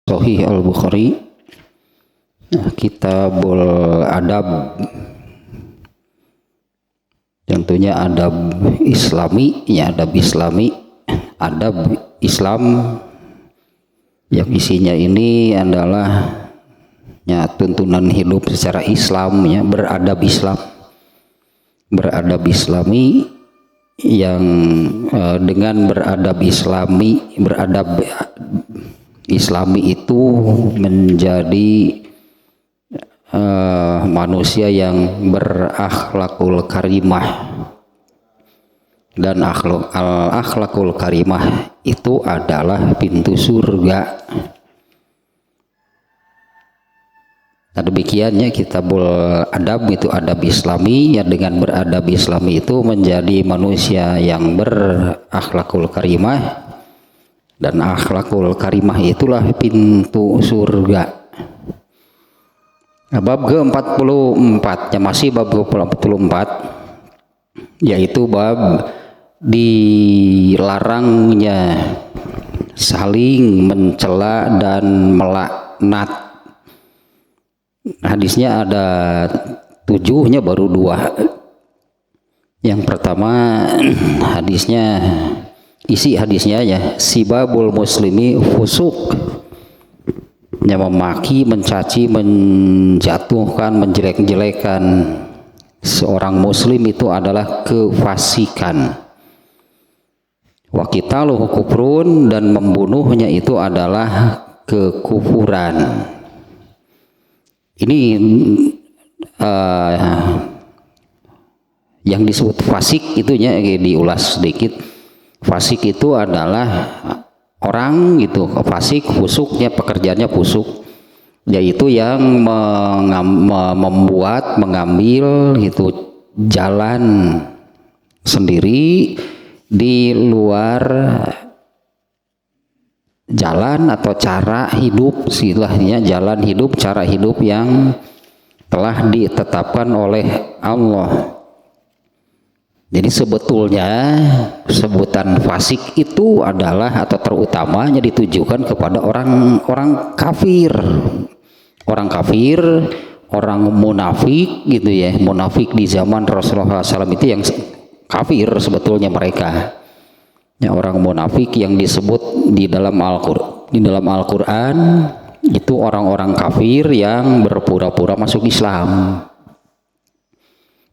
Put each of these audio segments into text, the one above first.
Sahih Al-Bukhari, Kitabul Adab, tentunya adab Islami, ya adab Islami, adab Islam yang isinya ini adalah ya tuntunan hidup secara Islam, ya beradab Islami yang dengan beradab Islami itu menjadi manusia yang berakhlakul karimah, dan akhlakul karimah itu adalah pintu surga. Nah, demikiannya Kitabul Adab itu adab Islami, ya dengan beradab Islami itu menjadi manusia yang berakhlakul karimah, dan akhlakul karimah itulah pintu surga. Nah, bab ke-44, yang masih bab ke-44, yaitu bab dilarangnya saling mencela dan melaknat. Hadisnya ada 7, baru 2. Yang pertama isi hadisnya ya, sibabul muslimi fusuk, yang memaki, mencaci, menjatuhkan, menjelek-jelekan seorang muslim itu adalah kefasikan. Wa qitaluhu kufrun, dan membunuhnya itu adalah kekufuran. Ini yang disebut fasik itunya diulas sedikit. Fasik itu adalah orang gitu, fasik, fusuknya pekerjaannya fusuk, yaitu yang mengambil gitu jalan sendiri di luar jalan atau cara hidup, istilahnya jalan hidup, cara hidup yang telah ditetapkan oleh Allah. Jadi sebetulnya sebutan fasik itu adalah atau terutamanya ditujukan kepada orang kafir, orang munafik gitu ya. Munafik di zaman Rasulullah SAW itu yang kafir sebetulnya mereka. Ya, orang munafik yang disebut di dalam Al-Quran itu orang-orang kafir yang berpura-pura masuk Islam.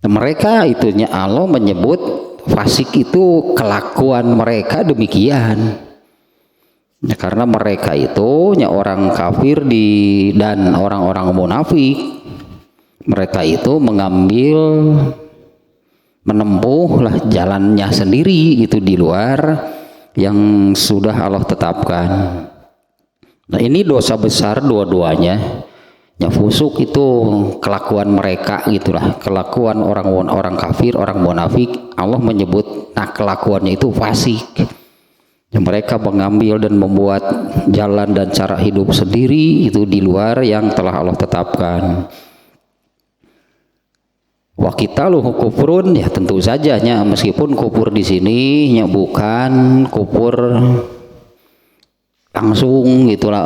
Nah, mereka itunya Allah menyebut fasik itu kelakuan mereka demikian. Ya, karena mereka itu orang kafir dan orang-orang munafik, mereka itu menempuhlah jalannya sendiri itu di luar yang sudah Allah tetapkan. Nah, ini dosa besar dua-duanya. Ya, fusuk itu kelakuan mereka gitulah, kelakuan orang kafir, orang munafik. Allah menyebut kelakuannya itu fasik. Ya, mereka mengambil dan membuat jalan dan cara hidup sendiri itu di luar yang telah Allah tetapkan. Wa qitaluhu kufrun, ya tentu saja meskipun kufur di sini bukan kufur langsung gitulah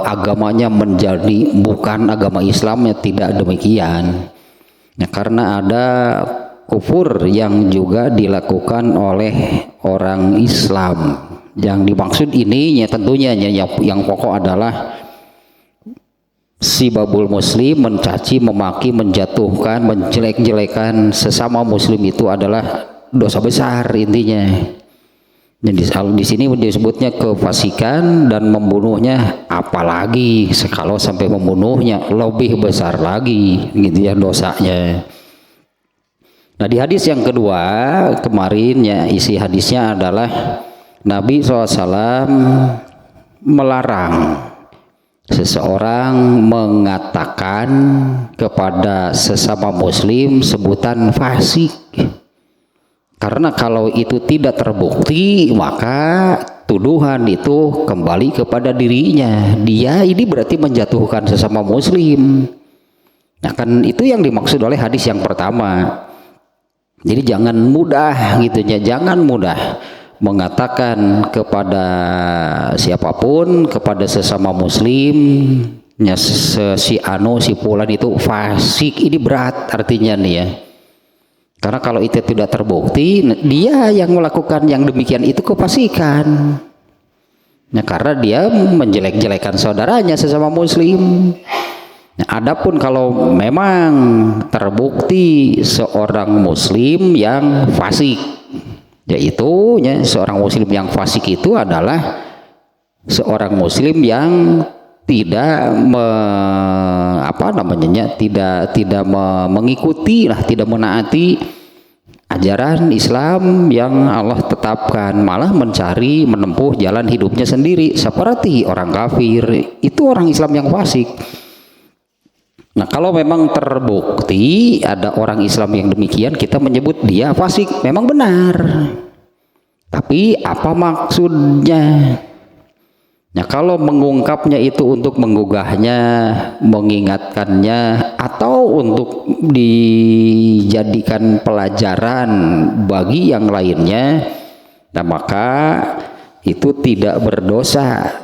agamanya menjadi bukan agama Islam, ya tidak demikian. Ya, karena ada kufur yang juga dilakukan oleh orang Islam. Yang dimaksud ini tentunya yang pokok adalah sibabul muslim, mencaci, memaki, menjatuhkan, menjelek-jelekan sesama muslim itu adalah dosa besar intinya. Jadi di sini disebutnya kefasikan, dan membunuhnya apalagi kalau sampai membunuhnya lebih besar lagi gitu ya dosanya. Nah, di hadis yang kedua kemarin ya, isi hadisnya adalah Nabi SAW melarang seseorang mengatakan kepada sesama muslim sebutan fasik, karena kalau itu tidak terbukti maka tuduhan itu kembali kepada dirinya. Dia ini berarti menjatuhkan sesama muslim. Nah, kan itu yang dimaksud oleh hadis yang pertama. Jadi jangan mudah gitu ya, jangan mudah mengatakan kepada siapapun, kepada sesama muslim, ya, si anu si fulan itu fasik, ini berat artinya nih ya. Karena kalau itu tidak terbukti, dia yang melakukan yang demikian itu kefasikan. Ya, karena dia menjelek-jelekan saudaranya sesama muslim. Nah, adapun kalau memang terbukti seorang muslim yang fasik, yaitu ya, seorang muslim yang fasik itu adalah seorang muslim yang tidak mengikuti lah, tidak menaati ajaran Islam yang Allah tetapkan, malah mencari menempuh jalan hidupnya sendiri seperti orang kafir. Itu orang Islam yang fasik. Nah, kalau memang terbukti ada orang Islam yang demikian, kita menyebut dia fasik, memang benar. Tapi apa maksudnya? Nah, kalau mengungkapnya itu untuk menggugahnya, mengingatkannya, atau untuk dijadikan pelajaran bagi yang lainnya, nah maka itu tidak berdosa.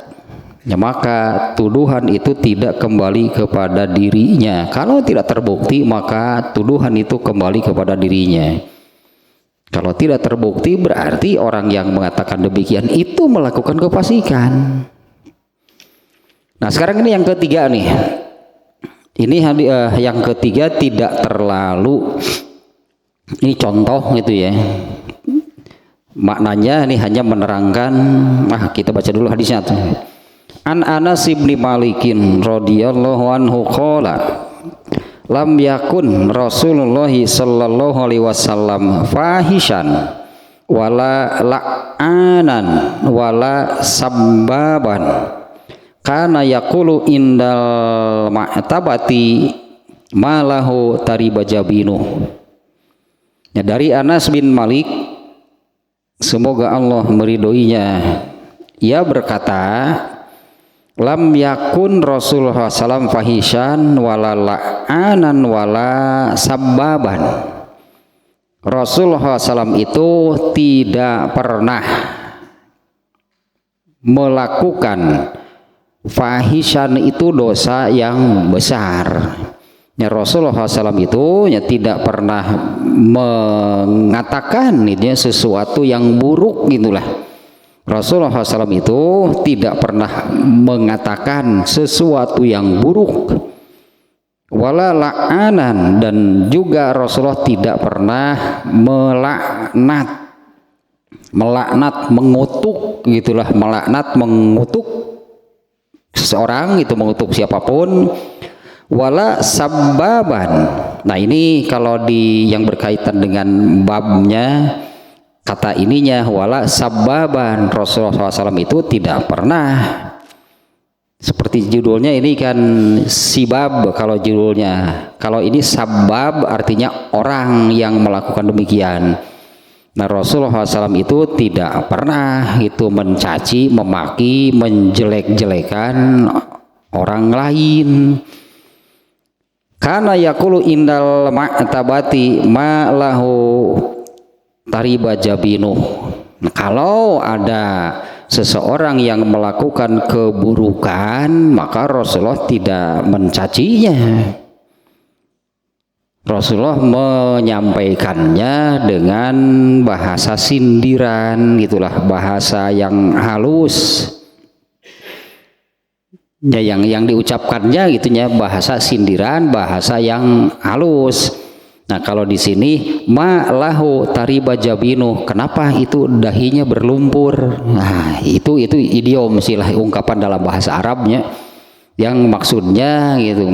Ya, maka tuduhan itu tidak kembali kepada dirinya. Kalau tidak terbukti, maka tuduhan itu kembali kepada dirinya. Kalau tidak terbukti, berarti orang yang mengatakan demikian itu melakukan kefasikan. Nah, sekarang ini yang ketiga nih. Ini yang ketiga tidak terlalu, ini contoh gitu ya. Maknanya ini hanya menerangkan. Kita baca dulu hadisnya tuh. An Anas bin Malikin radhiyallahu anhu qala lam yakun Rasulullah sallallahu alaihi wasallam fahishan wala la'anan wala sabbaban kana yaqulu indal ma'tabati malahu tariba jabinu. Ya, dari Anas bin Malik, semoga Allah meridhoinya, ia berkata, lam yakun Rasulullah SAW fahishan wala la'anan wala sabbaban. Rasulullah SAW itu tidak pernah melakukan fahishan, itu dosa yang besar. Ya, Rasulullah SAW itu ya tidak pernah mengatakan itu sesuatu yang buruk gitulah. Rasulullah SAW itu tidak pernah mengatakan sesuatu yang buruk, wala la'anan, dan juga Rasulullah tidak pernah melaknat, mengutuk gitulah, melaknat, mengutuk seseorang, itu mengutuk siapapun, wala sabbaban. Nah, ini kalau yang berkaitan dengan babnya, kata ininya wala sabbaban, Rasulullah SAW itu tidak pernah, seperti judulnya ini kan sibab kalau judulnya, kalau ini sabab artinya orang yang melakukan demikian. Nah, Rasulullah SAW itu tidak pernah itu mencaci, memaki, menjelek-jelekan orang lain. Karena yaqulu indal ma'tabati ma lahu tariba jabinu. Nah, kalau ada seseorang yang melakukan keburukan, maka Rasulullah tidak mencacinya. Rasulullah menyampaikannya dengan bahasa sindiran gitulah, bahasa yang halus. Ya, yang diucapkannya gitunya bahasa sindiran, bahasa yang halus. Nah, kalau di sini ma lahu tariba jabinu, kenapa itu dahinya berlumpur? Nah, itu idiom silah, ungkapan dalam bahasa Arabnya yang maksudnya gitu,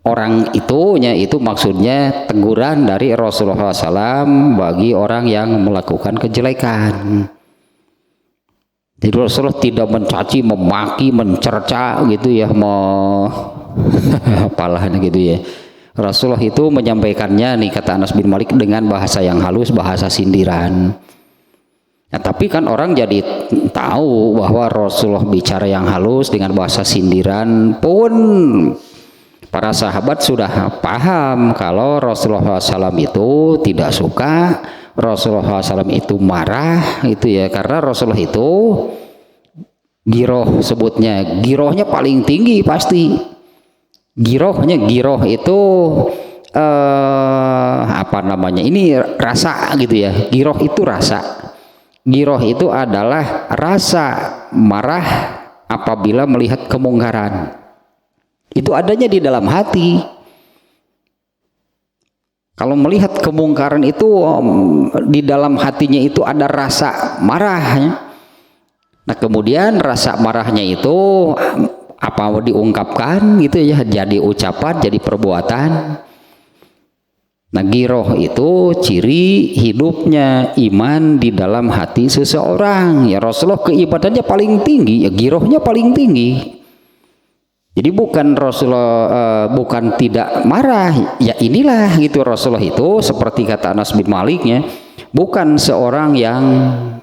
orang itu maksudnya teguran dari Rasulullah SAW bagi orang yang melakukan kejelekan. Jadi Rasulullah tidak mencaci, memaki, mencerca gitu ya, apalahnya gitu ya. Rasulullah itu menyampaikannya nih, kata Anas bin Malik, dengan bahasa yang halus, bahasa sindiran. Nah, tapi kan orang jadi tahu bahwa Rasulullah bicara yang halus dengan bahasa sindiran pun para sahabat sudah paham kalau Rasulullah SAW itu tidak suka, Rasulullah SAW itu marah gitu ya, karena Rasulullah itu giroh, sebutnya girohnya paling tinggi pasti. Giroh itu apa namanya, ini rasa gitu ya. Giroh itu rasa. Giroh itu adalah rasa marah apabila melihat kemungkaran. Itu adanya di dalam hati. Kalau melihat kemungkaran itu di dalam hatinya itu ada rasa marah. Nah kemudian rasa marahnya itu apa diungkapkan gitu ya, jadi ucapan, jadi perbuatan. Nah giroh itu ciri hidupnya iman di dalam hati seseorang. Ya Rasulullah keibadannya paling tinggi, ya girohnya paling tinggi. Jadi bukan Rasulullah bukan tidak marah, ya inilah gitu Rasulullah itu seperti kata Anas bin Maliknya, bukan seorang yang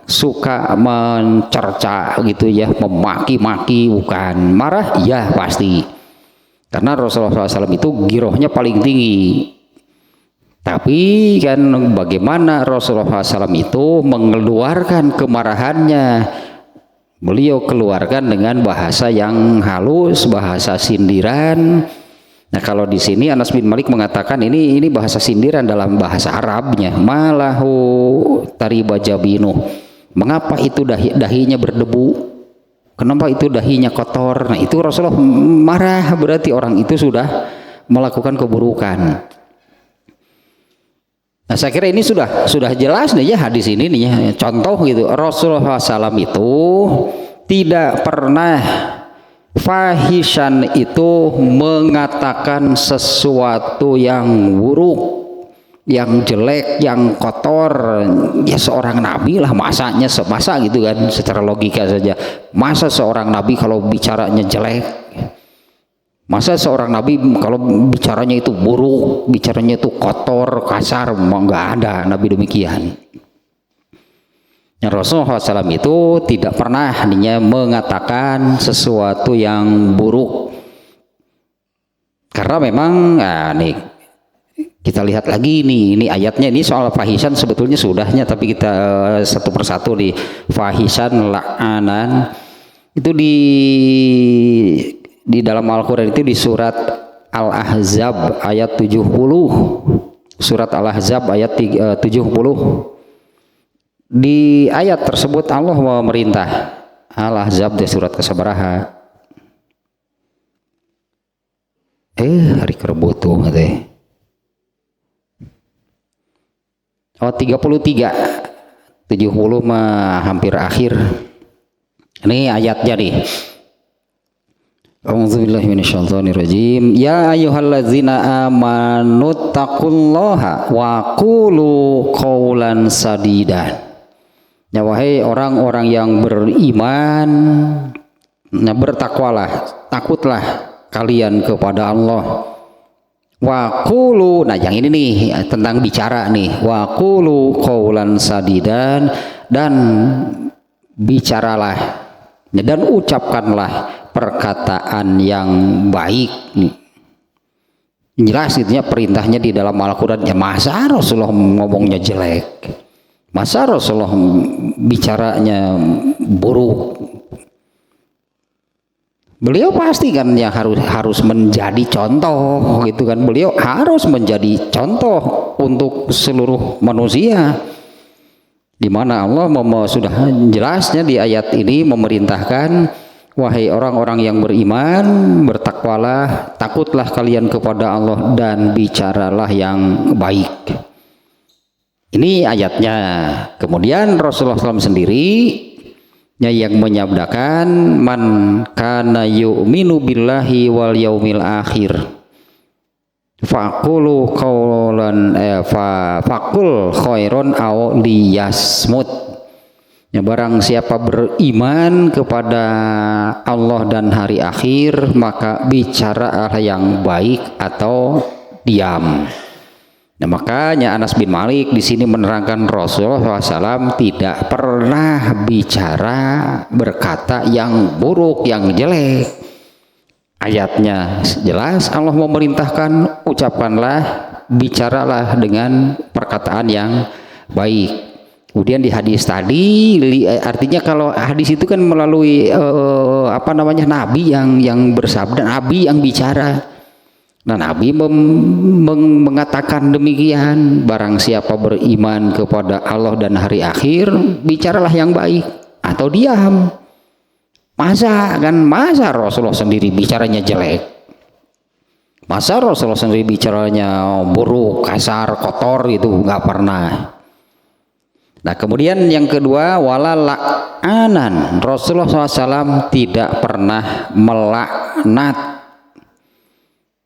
suka mencerca gitu ya, memaki-maki, bukan. Marah iya pasti, karena Rasulullah SAW itu girohnya paling tinggi. Tapi kan bagaimana Rasulullah SAW itu mengeluarkan kemarahannya, beliau keluarkan dengan bahasa yang halus, bahasa sindiran. Nah kalau di sini Anas bin Malik mengatakan ini bahasa sindiran dalam bahasa Arabnya. Malahu tariba jabinu. Mengapa itu dahinya berdebu? Kenapa itu dahinya kotor? Nah itu Rasulullah marah, berarti orang itu sudah melakukan keburukan. Nah saya kira ini sudah jelas nih ya hadis ini nih ya, contoh gitu. Rasulullah SAW itu tidak pernah fahishan itu mengatakan sesuatu yang buruk, yang jelek, yang kotor. Ya seorang nabi lah, masa gitu kan, secara logika saja, masa seorang nabi kalau bicaranya jelek, masa seorang nabi kalau bicaranya itu buruk, bicaranya itu kotor, kasar, nggak ada nabi demikian. Rasulullah SAW itu tidak pernah mengatakan sesuatu yang buruk, karena memang nih kita lihat lagi ini ayatnya, ini soal fahisan sebetulnya sudahnya, tapi kita satu persatu di fahisan la'anan itu di dalam Al-Quran itu di surat Al-Ahzab ayat 70, surat Al-Ahzab ayat 70. Di ayat tersebut Allah memerintah, Al-Ahzab di surat kesabaraha hari kerebutu teh. Oh 33, 70 mah hampir akhir. Ini ayatnya nih. A'udzubillahi minasyaitonirrajim. Ya ayyuhallazina amanu taqullaha wa qulu qaulan sadida. Ya wahai orang-orang yang beriman, nah bertakwalah, takutlah kalian kepada Allah. Wa qulu, nah yang ini nih tentang bicara nih. Wa qulu qaulan sadidan, dan bicaralah dan ucapkanlah perkataan yang baik. Jelas itunya perintahnya di dalam Al-Quran. Ya masa Rasulullah ngomongnya jelek, masa Rasulullah bicaranya buruk? Beliau pasti kan yang harus menjadi contoh gitu kan, beliau harus menjadi contoh untuk seluruh manusia, di mana Allah sudah jelasnya di ayat ini memerintahkan, wahai orang-orang yang beriman, bertakwalah, takutlah kalian kepada Allah dan bicaralah yang baik. Ini ayatnya. Kemudian Rasulullah SAW sendiri yang menyabdakan, man kana yu'minu billahi wal yaumil akhir faqulu qaulan faqul khairon aw liyasmut. Ya, barang siapa beriman kepada Allah dan hari akhir, maka bicaralah yang baik atau diam. Nah, makanya Anas bin Malik di sini menerangkan Rasulullah SAW tidak pernah bicara berkata yang buruk, yang jelek. ayatnya jelas, Allah memerintahkan ucapkanlah, bicaralah dengan perkataan yang baik. Kemudian di hadis tadi artinya kalau hadis itu kan melalui nabi yang bersabda, nabi yang bicara. Nah, nabi mengatakan demikian, barang siapa beriman kepada Allah dan hari akhir, bicaralah yang baik atau diam. Masa Rasulullah sendiri bicaranya jelek? Masa Rasulullah sendiri bicaranya buruk, kasar, kotor, itu nggak pernah. Nah, kemudian yang kedua, wala la'anan. Rasulullah SAW tidak pernah melaknat,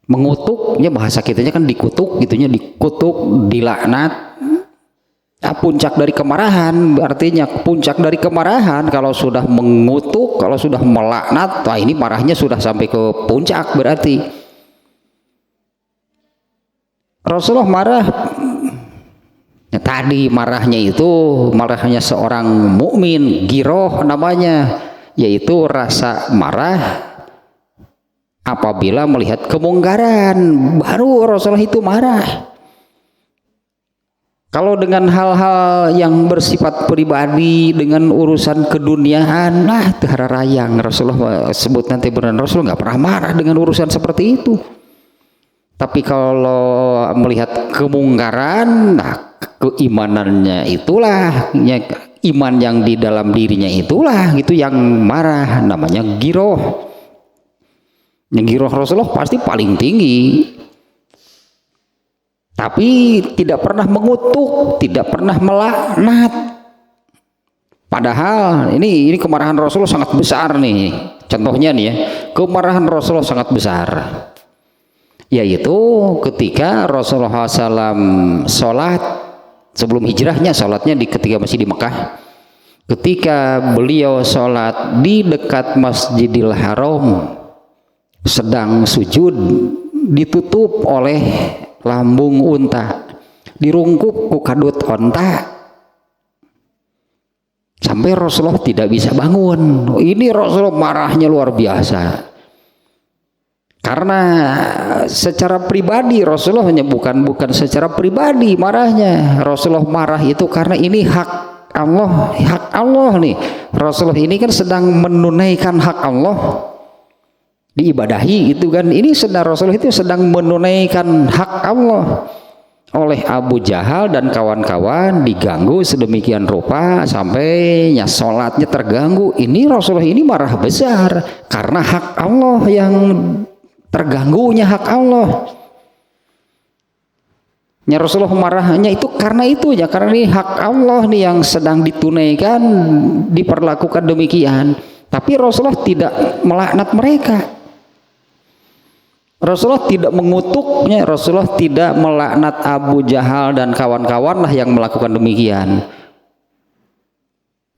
mengutuknya, bahasa kitanya kan dikutuk, gitunya dikutuk, dilaknat. Puncak dari kemarahan, artinya puncak dari kemarahan kalau sudah mengutuk, kalau sudah melaknat, wah ini marahnya sudah sampai ke puncak berarti. Rasulullah marah. Tadi marahnya seorang mukmin, giroh namanya, yaitu rasa marah apabila melihat kemungkaran, baru Rasulullah itu marah. Kalau dengan hal-hal yang bersifat pribadi, dengan urusan keduniaan, nah terharayang Rasulullah sebut nanti benar, Rasulullah nggak pernah marah dengan urusan seperti itu. Tapi kalau melihat kemungkaran, nah keimanannya itulah, iman yang di dalam dirinya itulah itu yang marah, namanya giroh. Yang giroh Rasulullah pasti paling tinggi. Tapi tidak pernah mengutuk, tidak pernah melaknat. Padahal ini kemarahan Rasulullah sangat besar nih. Contohnya nih ya, kemarahan Rasulullah sangat besar. Yaitu ketika Rasulullah SAW sholat sebelum hijrahnya, sholatnya ketika masih di Mekah. Ketika beliau sholat di dekat Masjidil Haram, sedang sujud, ditutup oleh lambung unta, dirungkup ku kadut onta, sampai Rasulullah tidak bisa bangun. Ini Rasulullah marahnya luar biasa. Karena secara pribadi Rasulullah hanya bukan secara pribadi marahnya. Rasulullah marah itu karena ini hak Allah nih. Rasulullah ini kan sedang menunaikan hak Allah, diibadahi gitu kan. Ini Rasulullah itu sedang menunaikan hak Allah. Oleh Abu Jahal dan kawan-kawan diganggu sedemikian rupa sampai sholatnya terganggu. Ini Rasulullah ini marah besar karena hak Allah yang terganggunya, hak Allah. Ya, Rasulullah marahnya itu karena ini hak Allah nih yang sedang ditunaikan, diperlakukan demikian. Tapi Rasulullah tidak melaknat mereka. Rasulullah tidak mengutuknya, Rasulullah tidak melaknat Abu Jahal dan kawan-kawan lah yang melakukan demikian.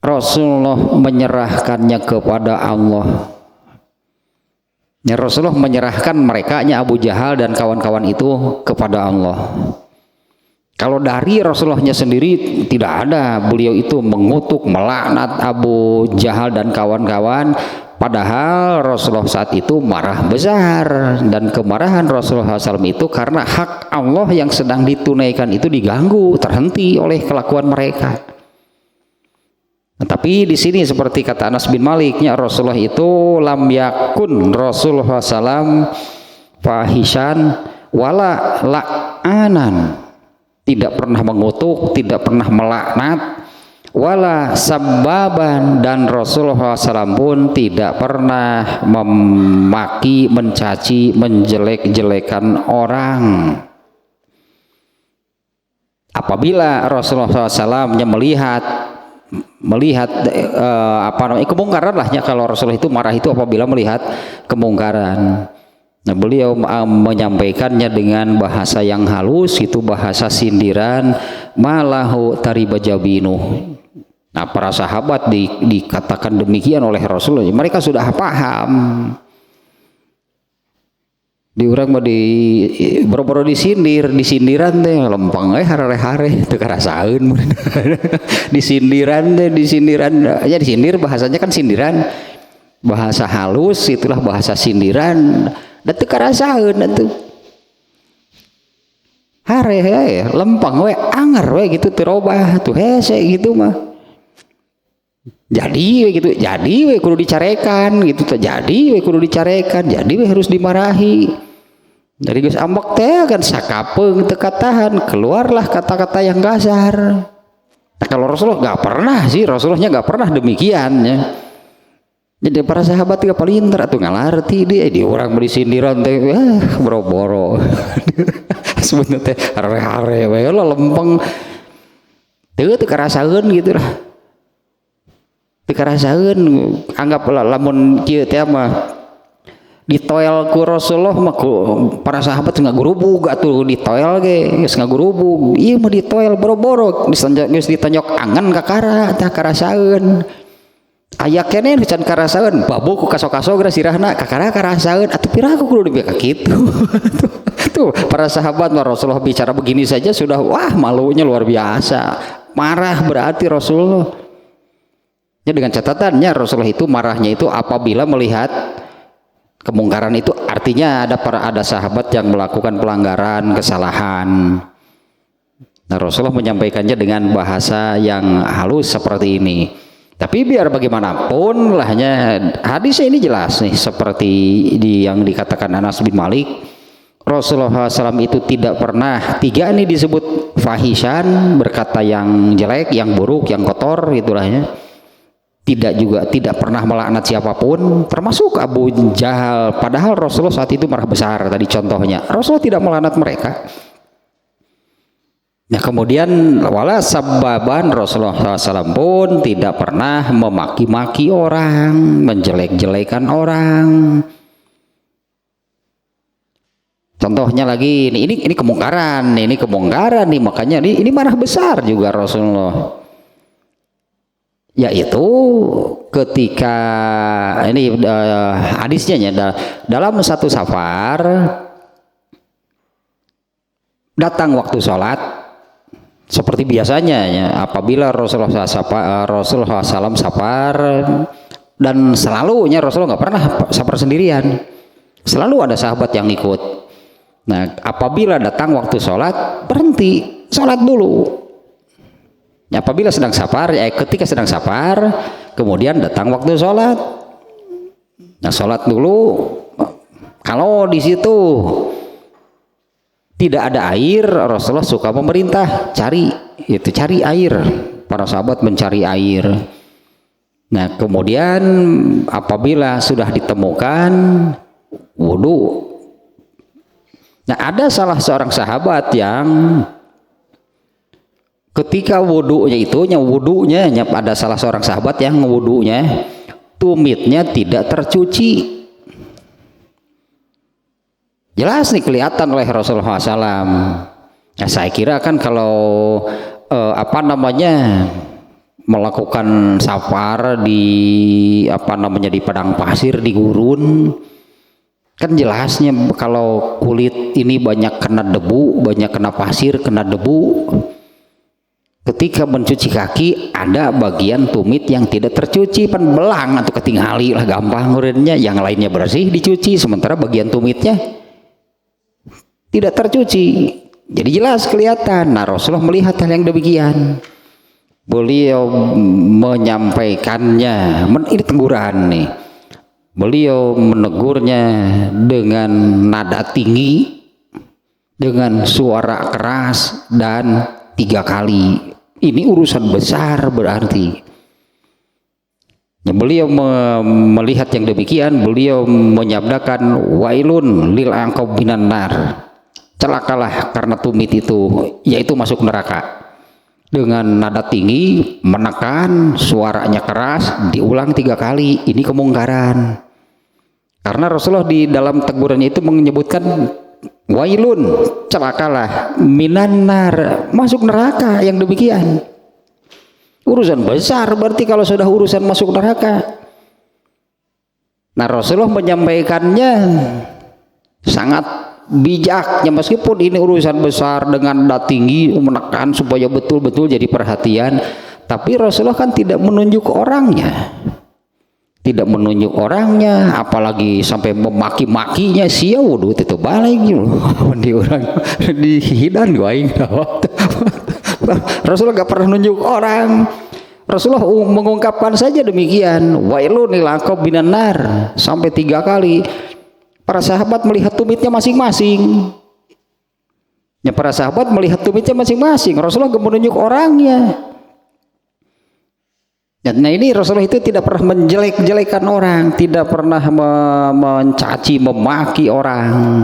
Rasulullah menyerahkannya kepada Allah. Ya, Rasulullah menyerahkan mereka, Abu Jahal dan kawan-kawan itu kepada Allah. Kalau dari Rasulullahnya sendiri tidak ada beliau itu mengutuk, melaknat Abu Jahal dan kawan-kawan. Padahal Rasulullah saat itu marah besar, dan kemarahan Rasulullah SAW itu karena hak Allah yang sedang ditunaikan itu diganggu, terhenti oleh kelakuan mereka. Tapi di sini seperti kata Anas bin Maliknya, Rasulullah itu lam yakun Rasulullah SAW fahishan wala la'anan, tidak pernah mengutuk, tidak pernah melaknat, wala sabbaban, dan Rasulullah SAW pun tidak pernah memaki, mencaci, menjelek-jelekan orang. Apabila Rasulullah SAW melihat kemungkaran lahnya, kalau Rasulullah itu marah itu apabila melihat kemungkaran. Nah, beliau menyampaikannya dengan bahasa yang halus, itu bahasa sindiran, malahu tariba jabinu. Nah, para sahabat dikatakan demikian oleh Rasulullah, mereka sudah paham. Di urang mah boro-boro disindiran teh lempeng hare-hare teu karasaeun disindiran ya, disindir bahasanya kan sindiran. bahasa halus itulah bahasa sindiran da teu karasaeun atuh hare ya lempeng we anger we gitu terobah tuh hese gitu mah jadi we gitu jadi we kudu dicarekan gitu jadi we kudu dicarekan jadi we harus dimarahi dari geus ambek teh kan sakapeung teu katahan keluarlah kata-kata yang kasar. Nah, kalau Rasulullah nggak pernah sih, Rasulullahnya nggak pernah demikian ya. Jadi para sahabat juga palinter atau ngalarti dia di orang beli sindiran teh boro-boro. Sebenarnya teh hare-hare we lo lempeng. Teu karasaeun gitu lah. Teu karasaeun anggaplah lamun kieu teh mah ditoel ku Rasulullah mah para sahabat ngagurubug atuh ditoel ge geus ngagurubug ieu mah ditoel boro-boro geus ditonjok angan kakara tah karasaeun aya keneh can karasaeun babuk ku kaso-kaso geura sirahna kakara karasaeun atuh piraha kudu dibeka kitu tuh para sahabat mah Rasulullah bicara begini saja sudah wah malunya luar biasa marah berarti Rasulullah ya dengan catatannya Rasulullah itu marahnya itu apabila melihat kemungkaran itu artinya ada sahabat yang melakukan pelanggaran, kesalahan. Nah, Rasulullah menyampaikannya dengan bahasa yang halus seperti ini. Tapi biar bagaimanapun lahnya hadisnya ini jelas nih seperti yang dikatakan Anas bin Malik. Rasulullah SAW itu tidak pernah tiga ini disebut fahishan berkata yang jelek, yang buruk, yang kotor gitulahnya. Tidak pernah melaknat siapapun termasuk Abu Jahal padahal Rasulullah saat itu marah besar tadi contohnya Rasulullah tidak melaknat mereka. Nah kemudian wala sababan Rasulullah SAW pun tidak pernah memaki-maki orang menjelek-jelekan orang. Contohnya lagi ini kemungkaran nih makanya ini marah besar juga Rasulullah. Yaitu ketika ini hadisnya dalam satu safar datang waktu sholat seperti biasanya ya, apabila Rasulullah SAW safar dan selalunya Rasulullah nggak pernah safar sendirian selalu ada sahabat yang ikut. Nah apabila datang waktu sholat berhenti sholat dulu. Ya, apabila sedang safar, ketika sedang safar, kemudian datang waktu sholat. Nah, sholat dulu. Kalau di situ tidak ada air, Rasulullah suka memerintah cari air. Para sahabat mencari air. Nah, kemudian apabila sudah ditemukan wudhu. Nah, ada salah seorang sahabat yang ketika wudhunya ada salah seorang sahabat yang wudhunya tumitnya tidak tercuci. Jelas nih kelihatan oleh Rasulullah SAW. Ya, saya kira kan kalau melakukan safar di di padang pasir di gurun kan jelasnya kalau kulit ini banyak kena debu, banyak kena pasir, kena debu. Ketika mencuci kaki ada bagian tumit yang tidak tercuci pan belang atau ketinggali lah gampang urinnya yang lainnya bersih dicuci sementara bagian tumitnya tidak tercuci jadi jelas kelihatan. Nah Rasulullah melihat hal yang demikian beliau menyampaikannya ini teguran nih beliau menegurnya dengan nada tinggi dengan suara keras dan 3 kali. Ini urusan besar berarti. Ya, beliau melihat yang demikian, beliau menyabdakan wailun lil aqab minan nar. Celakalah karena tumit itu, yaitu masuk neraka. Dengan nada tinggi, menekan, suaranya keras, diulang 3 kali. Ini kemungkaran. Karena Rasulullah di dalam tegurannya itu menyebutkan wailun, celakalah minan nar, masuk neraka yang demikian. Urusan besar berarti kalau sudah urusan masuk neraka. Nah Rasulullah menyampaikannya sangat bijaknya meskipun ini urusan besar dengan nada tinggi menekan supaya betul-betul jadi perhatian, tapi Rasulullah kan tidak menunjuk orangnya. tidak menunjuk orangnya, apalagi sampai memaki-makinya, sia wudu itu balik gitu di orang di hidan aing. Rasulullah gak pernah nunjuk orang. Rasulullah mengungkapkan saja demikian, wailun lil aqab minan nar, sampai 3 kali. Para sahabat melihat tumitnya masing-masing. Ya, para sahabat melihat tumitnya masing-masing. Rasulullah gak menunjuk orangnya. Nah ini Rasulullah itu tidak pernah menjelek-jelekan orang, tidak pernah mencaci, memaki orang.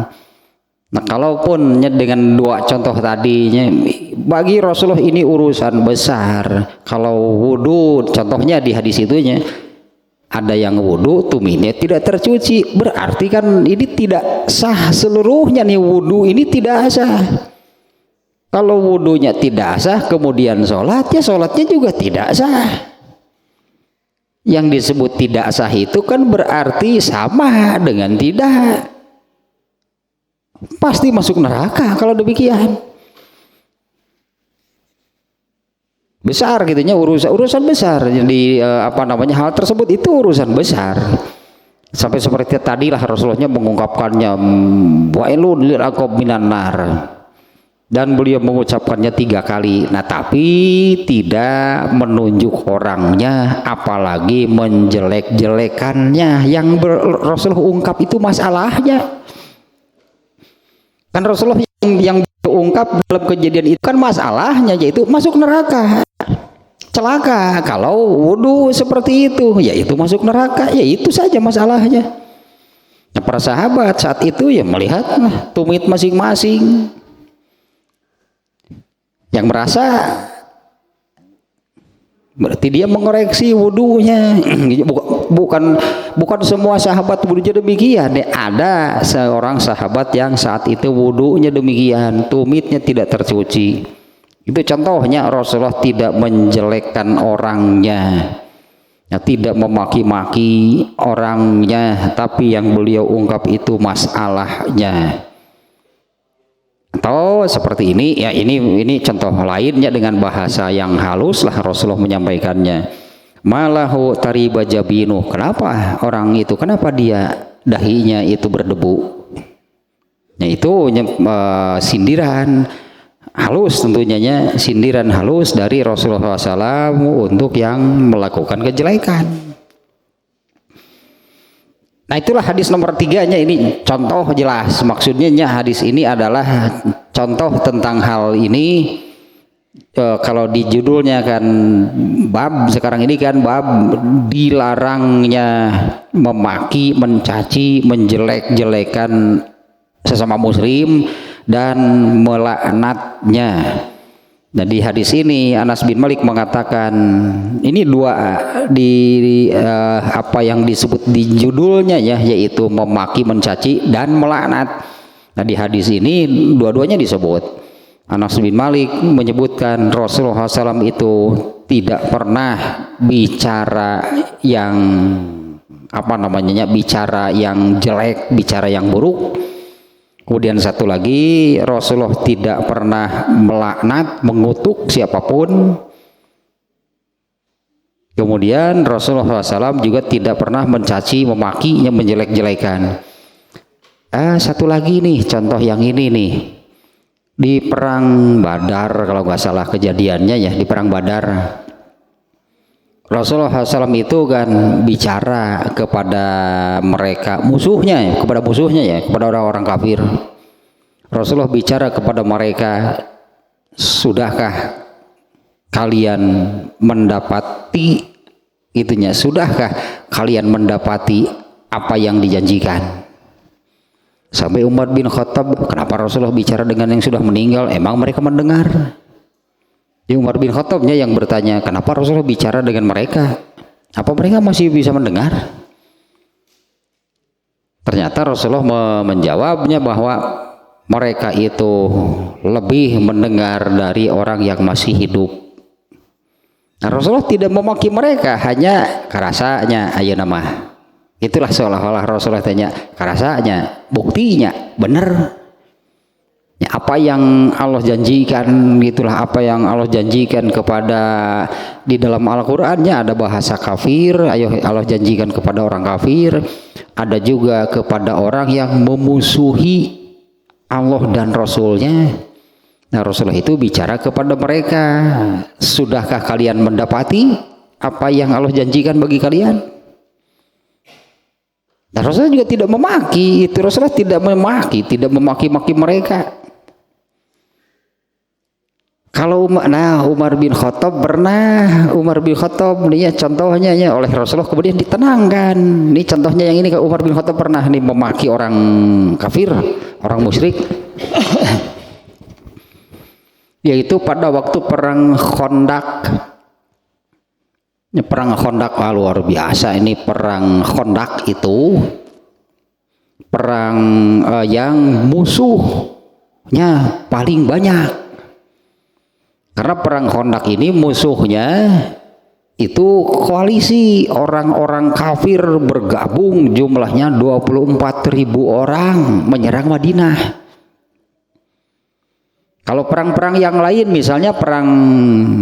Nah kalaupun dengan 2 contoh tadinya, bagi Rasulullah ini urusan besar. Kalau wudu, contohnya di hadis itunya, ada yang wudu tumitnya tidak tercuci, berarti kan ini tidak sah seluruhnya nih, wudu ini tidak sah. Kalau wudunya tidak sah, kemudian sholatnya juga tidak sah. Yang disebut tidak sah itu kan berarti sama dengan tidak, pasti masuk neraka kalau demikian. Besar gitunya, urusan besar. Jadi hal tersebut itu urusan besar. Sampai seperti tadilah Rasulullah mengungkapkannya, wailun lil aqab minan nar, dan beliau mengucapkannya 3 kali. Nah tapi tidak menunjuk orangnya, apalagi menjelek-jelekannya. Yang Rasulullah ungkap itu masalahnya. Kan Rasulullah yang ungkap dalam kejadian itu kan masalahnya, yaitu masuk neraka, celaka. Kalau wudu seperti itu, yaitu masuk neraka, ya itu saja masalahnya. Nah, para sahabat saat itu ya melihat tumit masing-masing. Yang merasa berarti dia mengoreksi wudunya. Bukan semua sahabat wudunya demikian. Ada seorang sahabat yang saat itu wudunya demikian, tumitnya tidak tercuci. Itu contohnya Rasulullah tidak menjelekkan orangnya, ya, tidak memaki-maki orangnya, tapi yang beliau ungkap itu masalahnya. Atau seperti ini ya, ini contoh lainnya dengan bahasa yang halus lah Rasulullah menyampaikannya. Malahu tariba jabinu, kenapa orang itu, kenapa dia dahinya itu berdebu? Ya itu sindiran halus, tentunya sindiran halus dari Rasulullah SAW untuk yang melakukan kejelekan. Nah itulah hadis nomor 3-nya, ini contoh jelas. Maksudnya hadis ini adalah contoh tentang hal ini. Kalau di judulnya kan bab sekarang ini kan bab dilarangnya memaki, mencaci, menjelek-jelekan sesama muslim dan melaknatnya. Nah di hadis ini Anas bin Malik mengatakan, ini apa yang disebut di judulnya ya, yaitu memaki, mencaci dan melaknat. Nah di hadis ini dua-duanya disebut. Anas bin Malik menyebutkan Rasulullah SAW itu tidak pernah bicara yang bicara yang jelek, bicara yang buruk. Kemudian satu lagi, Rasulullah tidak pernah melaknat, mengutuk siapapun. Kemudian Rasulullah SAW juga tidak pernah mencaci, memakinya, menjelek-jelekan. Satu lagi nih, contoh yang ini nih. Di perang Badar, kalau nggak salah kejadiannya ya, di perang Badar. Rasulullah SAW itu kan bicara kepada mereka, musuhnya, kepada orang-orang kafir. Rasulullah bicara kepada mereka, sudahkah kalian mendapati sudahkah kalian mendapati apa yang dijanjikan? Sampai Umar bin Khattab, kenapa Rasulullah bicara dengan yang sudah meninggal? Emang mereka mendengar? Di Umar bin Khattabnya yang bertanya, kenapa Rasulullah bicara dengan mereka? Apa mereka masih bisa mendengar? Ternyata Rasulullah menjawabnya bahwa mereka itu lebih mendengar dari orang yang masih hidup. Nah, Rasulullah tidak memaki mereka, hanya karasanya ayo nama. Itulah seolah-olah Rasulullah tanya, karasanya, buktinya, benar. Ya, apa yang Allah janjikan gitulah, apa yang Allah janjikan kepada di dalam Al-Qur'annya ada bahasa kafir, ayo Allah janjikan kepada orang kafir, ada juga kepada orang yang memusuhi Allah dan Rasulnya. Nah, Rasulullah itu bicara kepada mereka, sudahkah kalian mendapati apa yang Allah janjikan bagi kalian? Nah, Rasulullah juga tidak memaki, itu Rasulullah tidak memaki, tidak memaki-maki mereka. Kalau Umar bin Khattab nih contohnya ya, oleh Rasulullah kemudian ditenangkan. Ini contohnya yang ini, Umar bin Khattab pernah nih memaki orang kafir, orang musyrik. Yaitu pada waktu perang Khandaq. Perang Khandaq luar biasa, ini perang Khandaq itu perang yang musuhnya paling banyak. Karena perang Khandaq ini musuhnya itu koalisi orang-orang kafir bergabung, jumlahnya 24.000 orang menyerang Madinah. Kalau perang-perang yang lain misalnya perang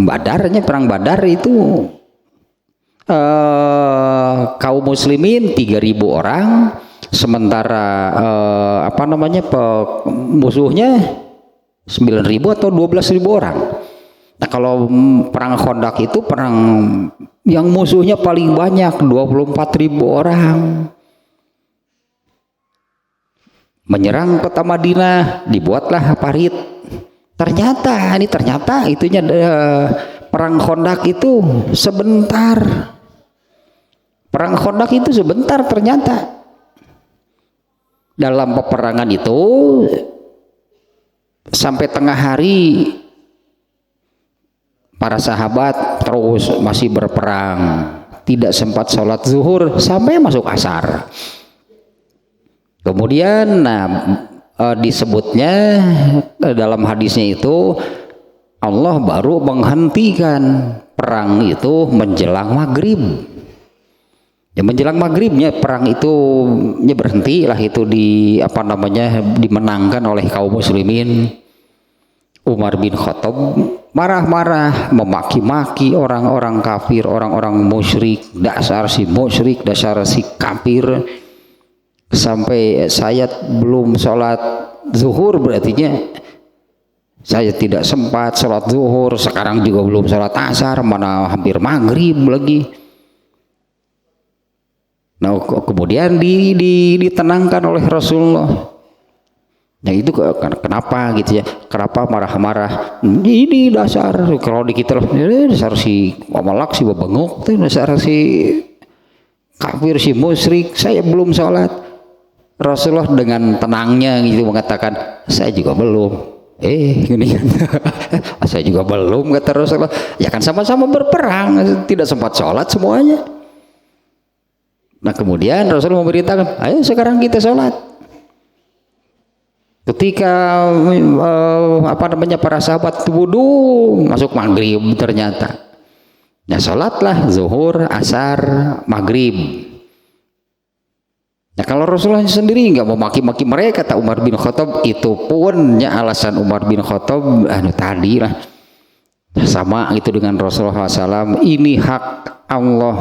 Badar itu kaum muslimin 3.000 orang, sementara musuhnya 9.000 atau 12.000 orang. Nah, kalau perang Khandaq itu perang yang musuhnya paling banyak, 24.000 orang. Menyerang kota Madinah, dibuatlah parit. Ternyata itunya perang Khandaq itu sebentar. Perang Khandaq itu sebentar ternyata. Dalam peperangan itu sampai tengah hari para sahabat terus masih berperang, tidak sempat sholat zuhur sampai masuk asar. Kemudian disebutnya dalam hadisnya itu Allah baru menghentikan perang itu menjelang maghrib. Ya, menjelang maghribnya perang itu berhenti lah, itu dimenangkan oleh kaum muslimin. Umar bin Khattab marah-marah, memaki-maki orang-orang kafir, orang-orang musyrik, dasar si musyrik, dasar si kafir. Sampai saya belum sholat zuhur, berartinya saya tidak sempat sholat zuhur, sekarang juga belum sholat asar, mana hampir maghrib lagi. Nah, kemudian ditenangkan oleh Rasulullah. Nah, itu kenapa gitu ya? Kenapa marah-marah? Ini dasar, kalau di kita dasar si Mamalak, si Babengok, dasar si kafir, si musyrik, saya belum sholat. Rasulullah dengan tenangnya gitu mengatakan, saya juga belum. Gini kan, saya juga belum, kata Rasulullah. Ya kan sama-sama berperang, tidak sempat sholat semuanya. Nah, kemudian Rasulullah memberitakan, ayo sekarang kita sholat. Ketika para sahabat wudhu, masuk maghrib ternyata. Ya, sholatlah zuhur, asar, maghrib. Nah, kalau Rasulullah sendiri nggak mau maki-maki mereka, kata Umar bin Khattab, itu pun ya alasan Umar bin Khattab tadi lah sama itu dengan Rasulullah SAW. Ini hak Allah,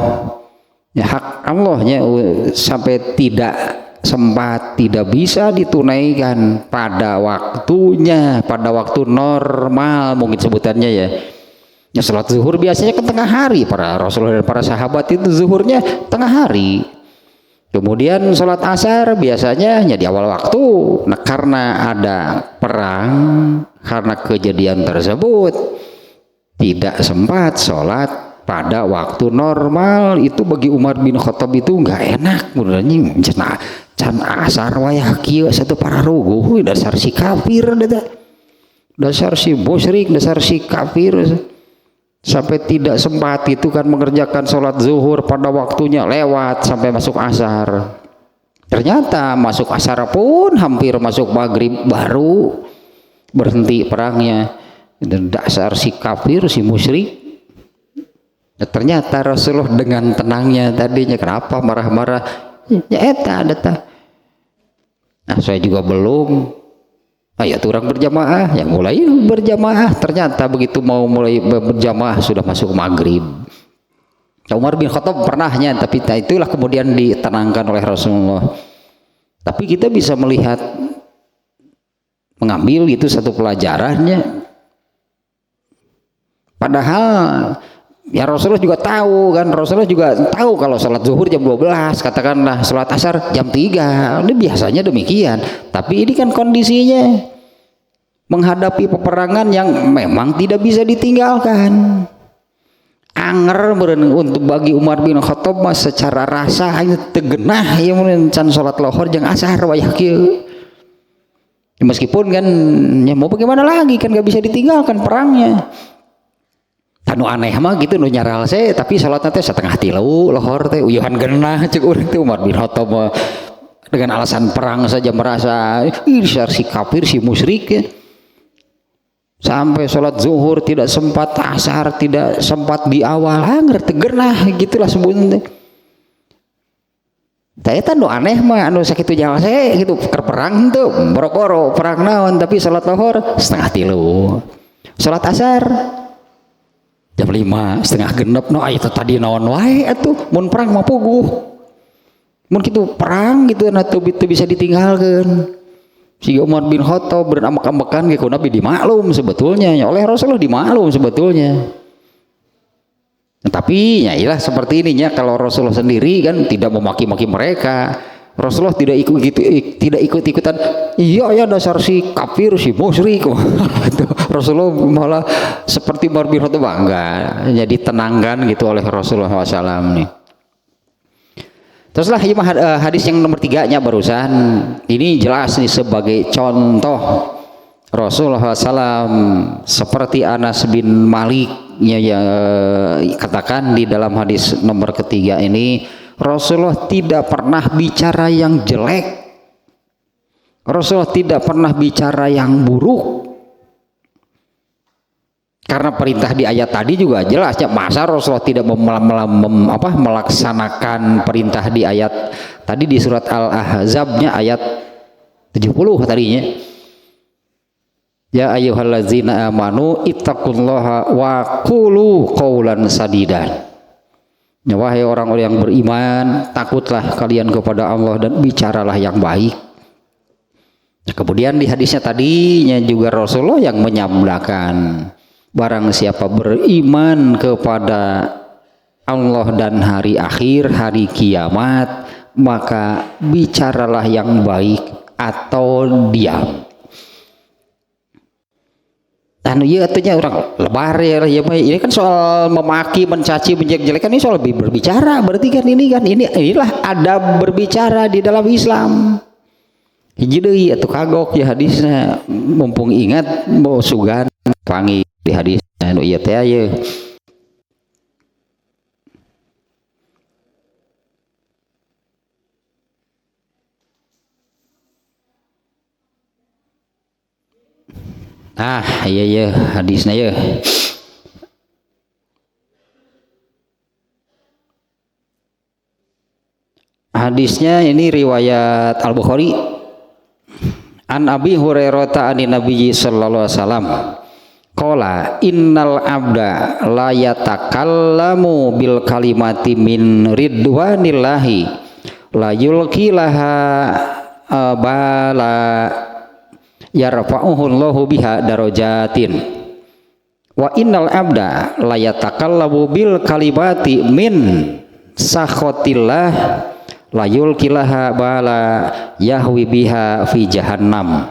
ya hak Allahnya sampai tidak sempat, tidak bisa ditunaikan pada waktunya, pada waktu normal mungkin sebutannya ya. Ya, sholat zuhur biasanya ke tengah hari, para Rasulullah dan para sahabat itu zuhurnya tengah hari. Kemudian sholat asar biasanya ya di awal waktu. Nah, karena ada perang, karena kejadian tersebut tidak sempat sholat pada waktu normal. Itu bagi Umar bin Khattab itu nggak enak, menurutnya can asar wayah kieu satu para ruguh, dasar si kafir, dasar si musyrik, dasar si kafir, sampai tidak sempat itu kan mengerjakan sholat zuhur pada waktunya, lewat sampai masuk asar. Ternyata masuk asar pun hampir masuk maghrib baru berhenti perangnya. Dan dasar si kafir, si musyrik. Ya, ternyata Rasulullah dengan tenangnya tadinya, kenapa marah-marah? Ya eta. Nah, saya juga belum. Ayo orang berjamaah, yang mulai berjamaah. Ternyata begitu mau mulai berjamaah sudah masuk maghrib. Umar bin Khattab pernahnya, tapi itulah kemudian ditenangkan oleh Rasulullah. Tapi kita bisa melihat, mengambil itu satu pelajarannya. Padahal ya Rasulullah juga tahu kan, Rasulullah juga tahu kalau sholat zuhur jam 12, katakanlah sholat asar jam 3, ini biasanya demikian. Tapi ini kan kondisinya menghadapi peperangan yang memang tidak bisa ditinggalkan. Anger untuk bagi Umar bin Khattab secara rasa hanya tegenah yang can sholat lohor jang asar wayah kieu. Meskipun kan ya mau bagaimana lagi kan gak bisa ditinggalkan perangnya. Anu aneh mah gitu nu nyaral saya, tapi salatna teh setengah tilu lohor teh uyuhan genah ceuk urang teh Umar bin Khattab dengan alasan perang saja merasa si kafir si musyrik ya. Sampai sholat zuhur tidak sempat, asar tidak sempat di awal, ngerti genah gitulah sebutnya. Saya nu aneh mah anu sakitu jawa saya gitu keur perang tuh boro-boro perang naon, tapi sholat lohor setengah tilu, sholat asar jam 5 setengah genep. No itu tadi naon wae atuh mun perang mah puguh, mun kitu perang gitu atuh itu bisa ditinggalkan. Si Umar bin Khattab beramak-amakan ke Nabi dimaklum sebetulnya ya, oleh Rasulullah dimaklum sebetulnya. Tapi ya iyalah seperti ininya, kalau Rasulullah sendiri kan tidak memaki-maki mereka. Rasulullah tidak ikut-ikutan. Iya ya dasar si kafir si musyrik. Rasulullah malah seperti Umar bin Khattab bangga. Jadi tenangkan gitu oleh Rasulullah SAW nih. Teruslah hadis yang nomor 3-nya barusan. Ini jelas nih sebagai contoh Rasulullah SAW seperti Anas bin Malik ya, katakan di dalam hadis nomor ketiga ini, Rasulullah tidak pernah bicara yang jelek, Rasulullah tidak pernah bicara yang buruk. Karena perintah di ayat tadi juga jelasnya, masa Rasulullah tidak melaksanakan perintah di ayat tadi di surat Al-Ahzab-nya ayat 70 tadinya. Ya ayyuhallazina amanu ittaqullaha wa qulu qaulan sadidan. Ya wahai orang-orang yang beriman, takutlah kalian kepada Allah dan bicaralah yang baik. Kemudian di hadisnya tadinya juga Rasulullah yang menyabdakan, barang siapa beriman kepada Allah dan hari akhir, hari kiamat, maka bicaralah yang baik atau diam. Anu ieu atunya orang lebar ya, ini kan soal memaki, mencaci, menjelek-jelekan, ini soal berbicara, berarti kan inilah adab berbicara di dalam Islam. Hiji deui atuh kagok ya hadisnya, mumpung ingat mau sugan panggil di hadis anu ieu teh aya. Iya hadisnya ya. Hadisnya ini riwayat Al-Bukhari. An Abi Hurairah anin Nabi sallallahu alaihi wasallam qala innal abda la yatakallamu bil kalimati min ridwanillahi la yulqilaha bala yarfa'uhu Allahu biha darajatin wa innal abda la yatakallamu bil kalimati min sakhatillah la yulqilaha bala yahwi biha fi jahannam.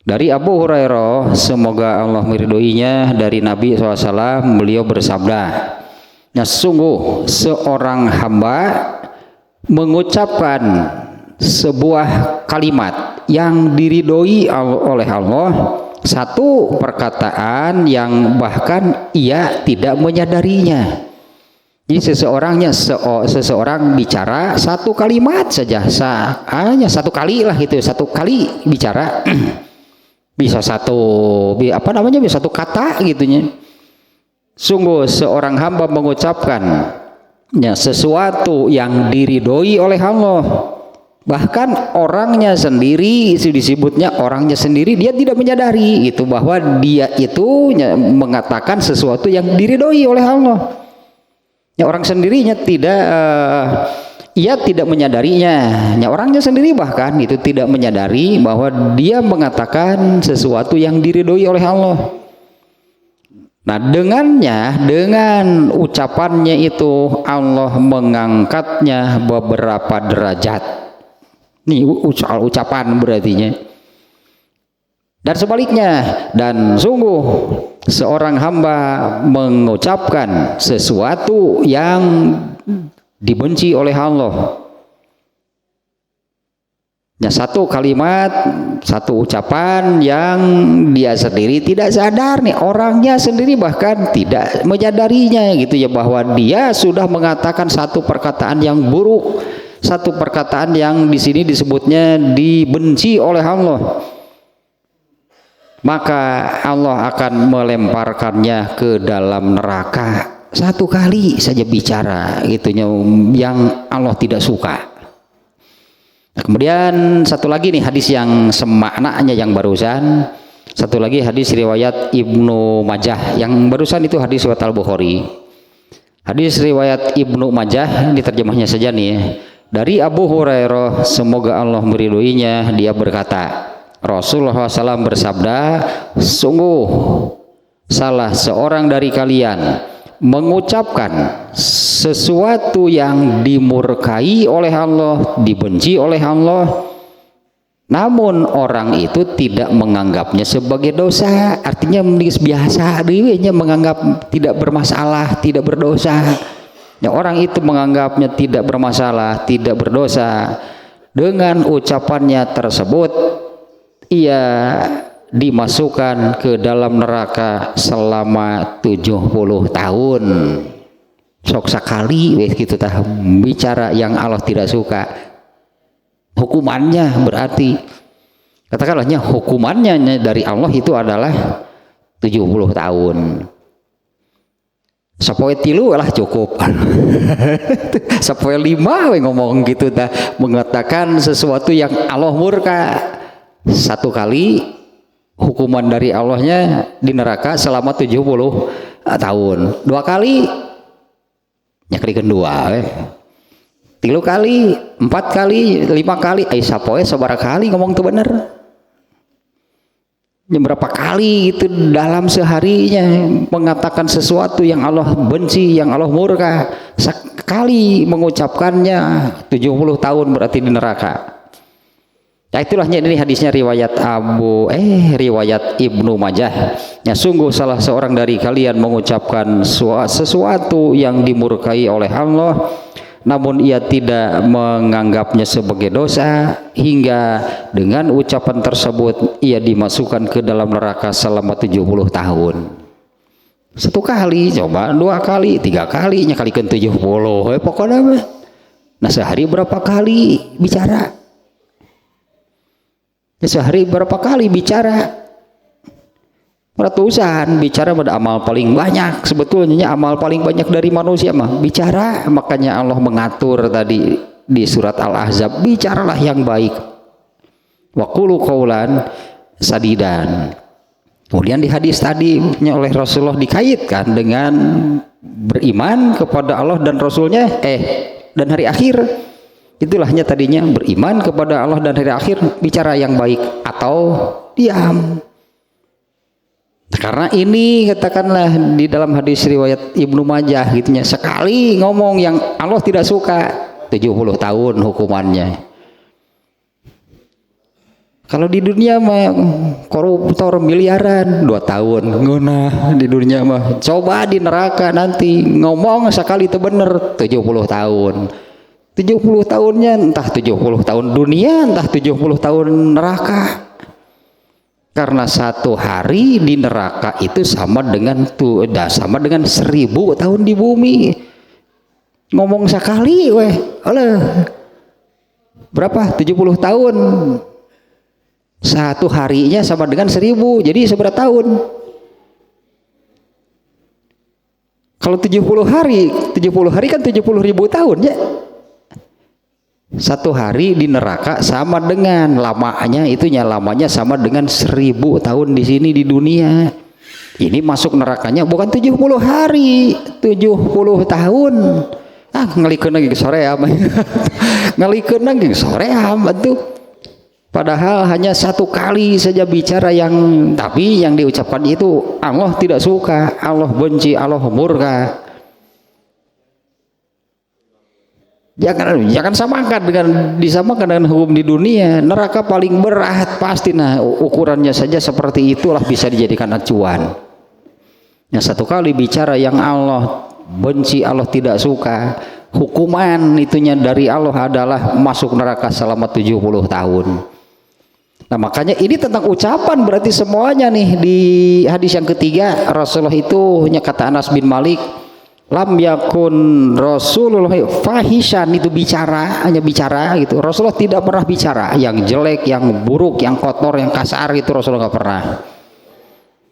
Dari Abu Hurairah, semoga Allah meridhoinya, dari Nabi SAW, beliau bersabda, ya sungguh seorang hamba mengucapkan sebuah kalimat yang diridhoi oleh Allah, satu perkataan yang bahkan ia tidak menyadarinya. Jadi seseorang bicara satu kalimat saja, hanya satu kali lah gitu, satu kali bicara bisa bisa satu kata gitunya. Sungguh seorang hamba mengucapkan ya sesuatu yang diridhoi oleh Allah, Bahkan orangnya sendiri, disebutnya orangnya sendiri, dia tidak menyadari itu bahwa dia itu mengatakan sesuatu yang diridhoi oleh Allah. Ya, orang sendirinya tidak ia tidak menyadarinya. Ya, orangnya sendiri bahkan itu tidak menyadari bahwa dia mengatakan sesuatu yang diridhoi oleh Allah. Nah, dengan ucapannya itu Allah mengangkatnya beberapa derajat. Ini ucapan berartinya. Dan sebaliknya, dan sungguh seorang hamba mengucapkan sesuatu yang dibenci oleh Allah. Ya, satu kalimat, satu ucapan yang dia sendiri tidak sadar nih, orangnya sendiri bahkan tidak menyadarinya gitu ya, bahwa dia sudah mengatakan satu perkataan yang buruk, satu perkataan yang di sini disebutnya dibenci oleh Allah. Maka Allah akan melemparkannya ke dalam neraka. Satu kali saja bicara gitunya yang Allah tidak suka. Nah, kemudian satu lagi nih hadis yang semaknanya yang barusan. Satu lagi hadis riwayat Ibnu Majah, yang barusan itu hadis riwayat Al-Bukhari. Hadis riwayat Ibnu Majah, ini terjemahnya saja nih. Dari Abu Hurairah, semoga Allah meridhoinya, dia berkata, Rasulullah SAW bersabda, sungguh salah seorang dari kalian mengucapkan sesuatu yang dimurkai oleh Allah, dibenci oleh Allah, namun orang itu tidak menganggapnya sebagai dosa. Artinya biasa dia menganggap tidak bermasalah, tidak berdosa. Ya, orang itu menganggapnya tidak bermasalah, tidak berdosa. Dengan ucapannya tersebut, ia dimasukkan ke dalam neraka selama 70 tahun. Sok sekali gitu tah bicara yang Allah tidak suka. Hukumannya berarti katakanlahnya hukumannya dari Allah itu adalah 70 tahun. Sapoe tilu lah cukup. Sapoe lima we ngomong gitu dah, mengatakan sesuatu yang Allah murka. Satu kali hukuman dari Allahnya di neraka selama 70 tahun. Dua kali nyakrikeun dua. Tilu kali, 4 kali, 5 kali, sapoe sabaraha kali ngomong tuh bener. Berapa kali itu dalam seharinya mengatakan sesuatu yang Allah benci, yang Allah murka. Sekali mengucapkannya 70 tahun berarti di neraka. Nah, itulahnya ini hadisnya riwayat riwayat Ibnu Majah. Ya, sungguh salah seorang dari kalian mengucapkan sesuatu yang dimurkai oleh Allah, namun ia tidak menganggapnya sebagai dosa, hingga dengan ucapan tersebut ia dimasukkan ke dalam neraka selama 70 tahun. Satu kali, coba 2 kali, 3 kali, nyakalikan 70. Pokoknya nah sehari berapa kali bicara? Sehari berapa kali bicara? Ratusan. Bicara pada amal paling banyak. Sebetulnya amal paling banyak dari manusia mah bicara. Makanya Allah mengatur tadi di surat Al-Ahzab, bicaralah yang baik. Wa qulu qaulan sadidan. Kemudian di hadis tadi oleh Rasulullah dikaitkan dengan beriman kepada Allah dan Rasulnya dan hari akhir. Itulahnya tadinya beriman kepada Allah dan hari akhir, bicara yang baik atau diam. Karena ini katakanlah di dalam hadis riwayat Ibnu Majah gitunya, sekali ngomong yang Allah tidak suka 70 tahun hukumannya. Kalau di dunia mah koruptor miliaran 2 tahun ngeunah di dunia mah. Coba di neraka nanti ngomong sekali itu bener 70 tahun. 70 tahunnya entah 70 tahun dunia, entah 70 tahun neraka. Karena satu hari di neraka itu sama dengan 1000 tahun di bumi. Ngomong sekali berapa? 70 tahun. Satu harinya sama dengan 1000. Jadi seberapa tahun? Kalau 70 hari kan 70.000 tahun ya. Satu hari di neraka sama dengan lamanya sama dengan 1000 tahun di sini di dunia. Ini masuk nerakanya bukan 70 hari, 70 tahun. Ngelikeun lagi sore ya. Ngelikeun lagi sore ya tuh. Padahal hanya satu kali saja bicara tapi yang diucapkan itu Allah tidak suka, Allah benci, Allah murka. Jangan disamakan dengan hukum di dunia. Neraka paling berat pasti, ukurannya saja seperti itulah bisa dijadikan acuan. Yang satu kali bicara yang Allah benci, Allah tidak suka, hukuman itunya dari Allah adalah masuk neraka selama 70 tahun. Nah makanya ini tentang ucapan berarti semuanya nih. Di hadis yang ketiga Rasulullah itu kata Anas bin Malik, lam yakun Rasulullah fahishan, itu hanya bicara gitu. Rasulullah tidak pernah bicara yang jelek, yang buruk, yang kotor, yang kasar, itu Rasulullah nggak pernah.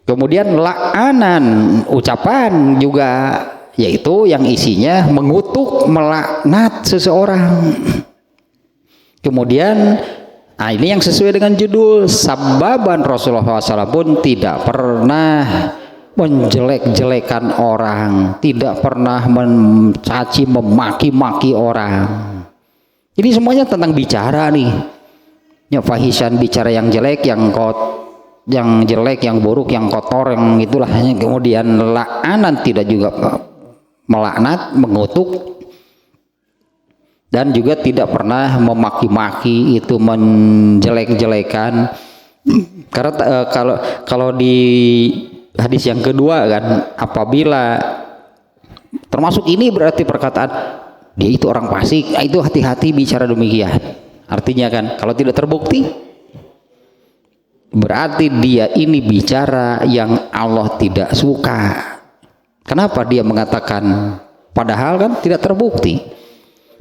Kemudian la'anan, ucapan juga, yaitu yang isinya mengutuk, melaknat seseorang. Kemudian ini yang sesuai dengan judul sababan, Rasulullah SAW pun tidak pernah menjelek-jelekan orang, tidak pernah mencaci memaki-maki orang. Ini semuanya tentang bicara nih. Fahisan, bicara yang jelek, yang jelek, yang buruk, yang kotor, yang itulah. Kemudian la'anan, tidak juga melaknat, mengutuk, dan juga tidak pernah memaki-maki, itu menjelek-jelekan. Karena kalau di hadis yang kedua kan, apabila termasuk ini berarti perkataan dia itu orang fasik, itu hati-hati bicara demikian. Artinya kan kalau tidak terbukti berarti dia ini bicara yang Allah tidak suka. Kenapa dia mengatakan padahal kan tidak terbukti?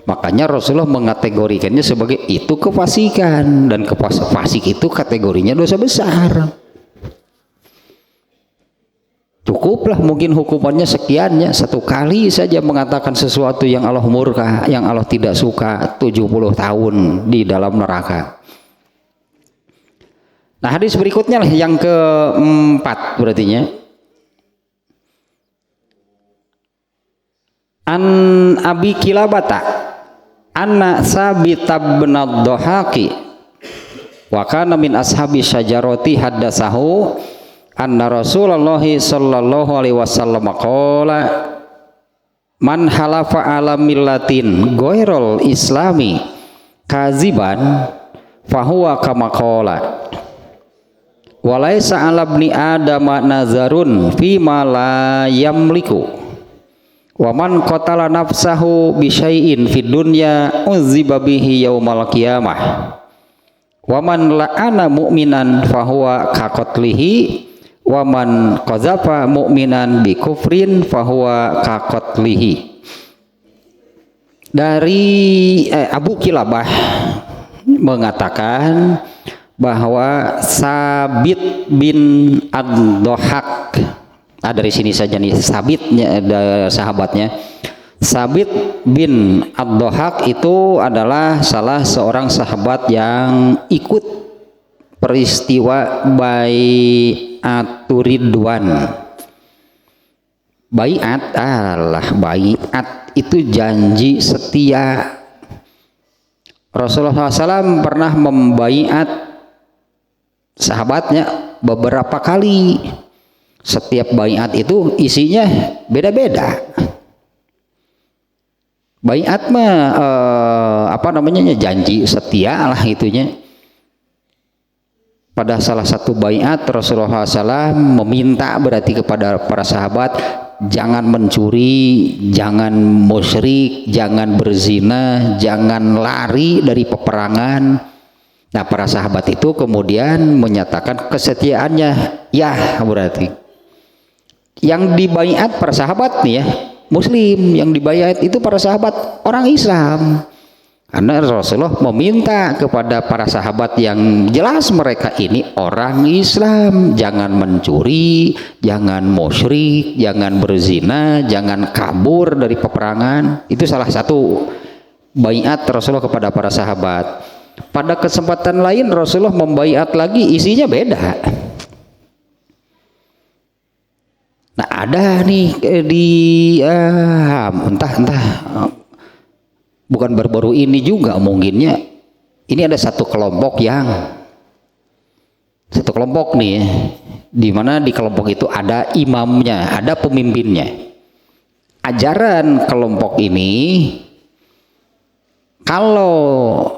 Makanya Rasulullah mengategorikannya sebagai itu kefasikan, dan fasik itu kategorinya dosa besar. Cukuplah mungkin hukumannya sekiannya, satu kali saja mengatakan sesuatu yang Allah murka, yang Allah tidak suka, 70 tahun di dalam neraka. Nah hadis berikutnya lah yang keempat berartinya. An Abi Kilabata anna Sabit bin ad-Dhahaki wa kana min ashabi syajarati haddatsahu anna Rasulullah sallallahu alaihi wasallam qala man halafa ala millatin ghairul islami kaziban fahuwa kama qala wa laisa ala ibni adama nazarun fi ma la yamliku wa man qatala nafsahu bi syai'in fid dunya uziba bihi yaumal qiyamah wa man la'ana mu'minan fahuwa ka qatlihi wa man qazafa mu'minan bi kufrin fahuwa ka qatlihi. Dari Abu Kilabah mengatakan bahwa Sabit bin ad-Dhahak, dari sini saja nih Sabitnya, sahabatnya Sabit bin ad-Dhahak itu adalah salah seorang sahabat yang ikut peristiwa Bai'atur Ridwan. Bai'at itu janji setia. Rasulullah SAW pernah membaiat sahabatnya beberapa kali. Setiap baiat itu isinya beda-beda. Baiat mah janji setia lah itunya. Pada salah satu baiat Rasulullah SAW meminta berarti kepada para sahabat, jangan mencuri, jangan musyrik, jangan berzina, jangan lari dari peperangan. Nah para sahabat itu kemudian menyatakan kesetiaannya, ya berarti yang dibaiat para sahabat nih ya, muslim, yang dibaiat itu para sahabat orang Islam. Karena Rasulullah meminta kepada para sahabat yang jelas mereka ini orang Islam, jangan mencuri, jangan musyrik, jangan berzina, jangan kabur dari peperangan. Itu salah satu baiat Rasulullah kepada para sahabat. Pada kesempatan lain Rasulullah membaiat lagi, isinya beda. Nah ada nih di entah bukan baru-baru ini juga mungkinnya, ini ada satu kelompok nih ya, di mana di kelompok itu ada imamnya, ada pemimpinnya. Ajaran kelompok ini, kalau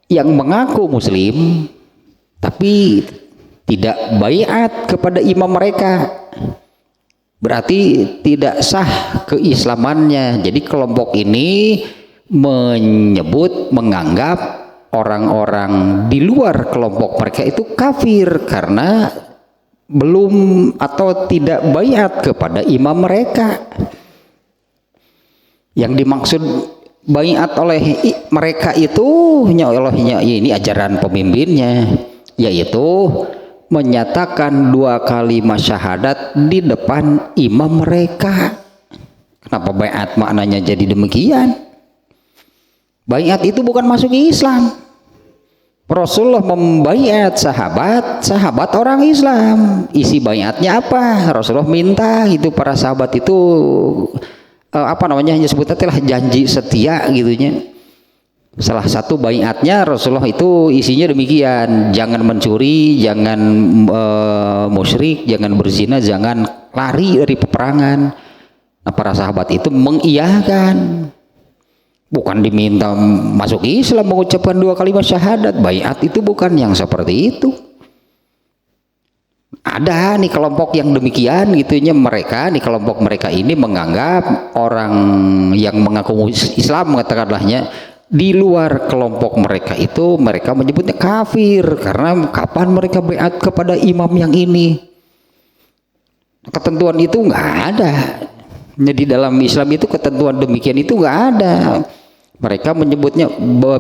yang mengaku muslim tapi tidak baiat kepada imam mereka, berarti tidak sah keislamannya. Jadi kelompok ini menganggap orang-orang di luar kelompok mereka itu kafir karena belum atau tidak baiat kepada imam mereka. Yang dimaksud baiat oleh mereka itu ini ajaran pemimpinnya, yaitu menyatakan 2 kalimat syahadat di depan imam mereka. Kenapa baiat maknanya jadi demikian? Baiat itu bukan masuk Islam. Rasulullah membaiat sahabat orang Islam. Isi baiatnya apa? Rasulullah minta itu para sahabat itu sebutnya janji setia gitunya. Salah satu baiatnya Rasulullah itu isinya demikian: jangan mencuri, jangan musyrik, jangan berzina, jangan lari dari peperangan. Nah, para sahabat itu mengiyakan, bukan diminta masuk Islam mengucapkan 2 kalimat syahadat. Baiat itu bukan yang seperti itu. Ada nih kelompok yang demikian gitunya, kelompok mereka ini menganggap orang yang mengaku Islam, mengatakanlahnya, di luar kelompok mereka itu mereka menyebutnya kafir karena kapan mereka baiat kepada imam yang ini. Ketentuan itu nggak ada. Jadi dalam Islam itu ketentuan demikian itu nggak ada. Mereka menyebutnya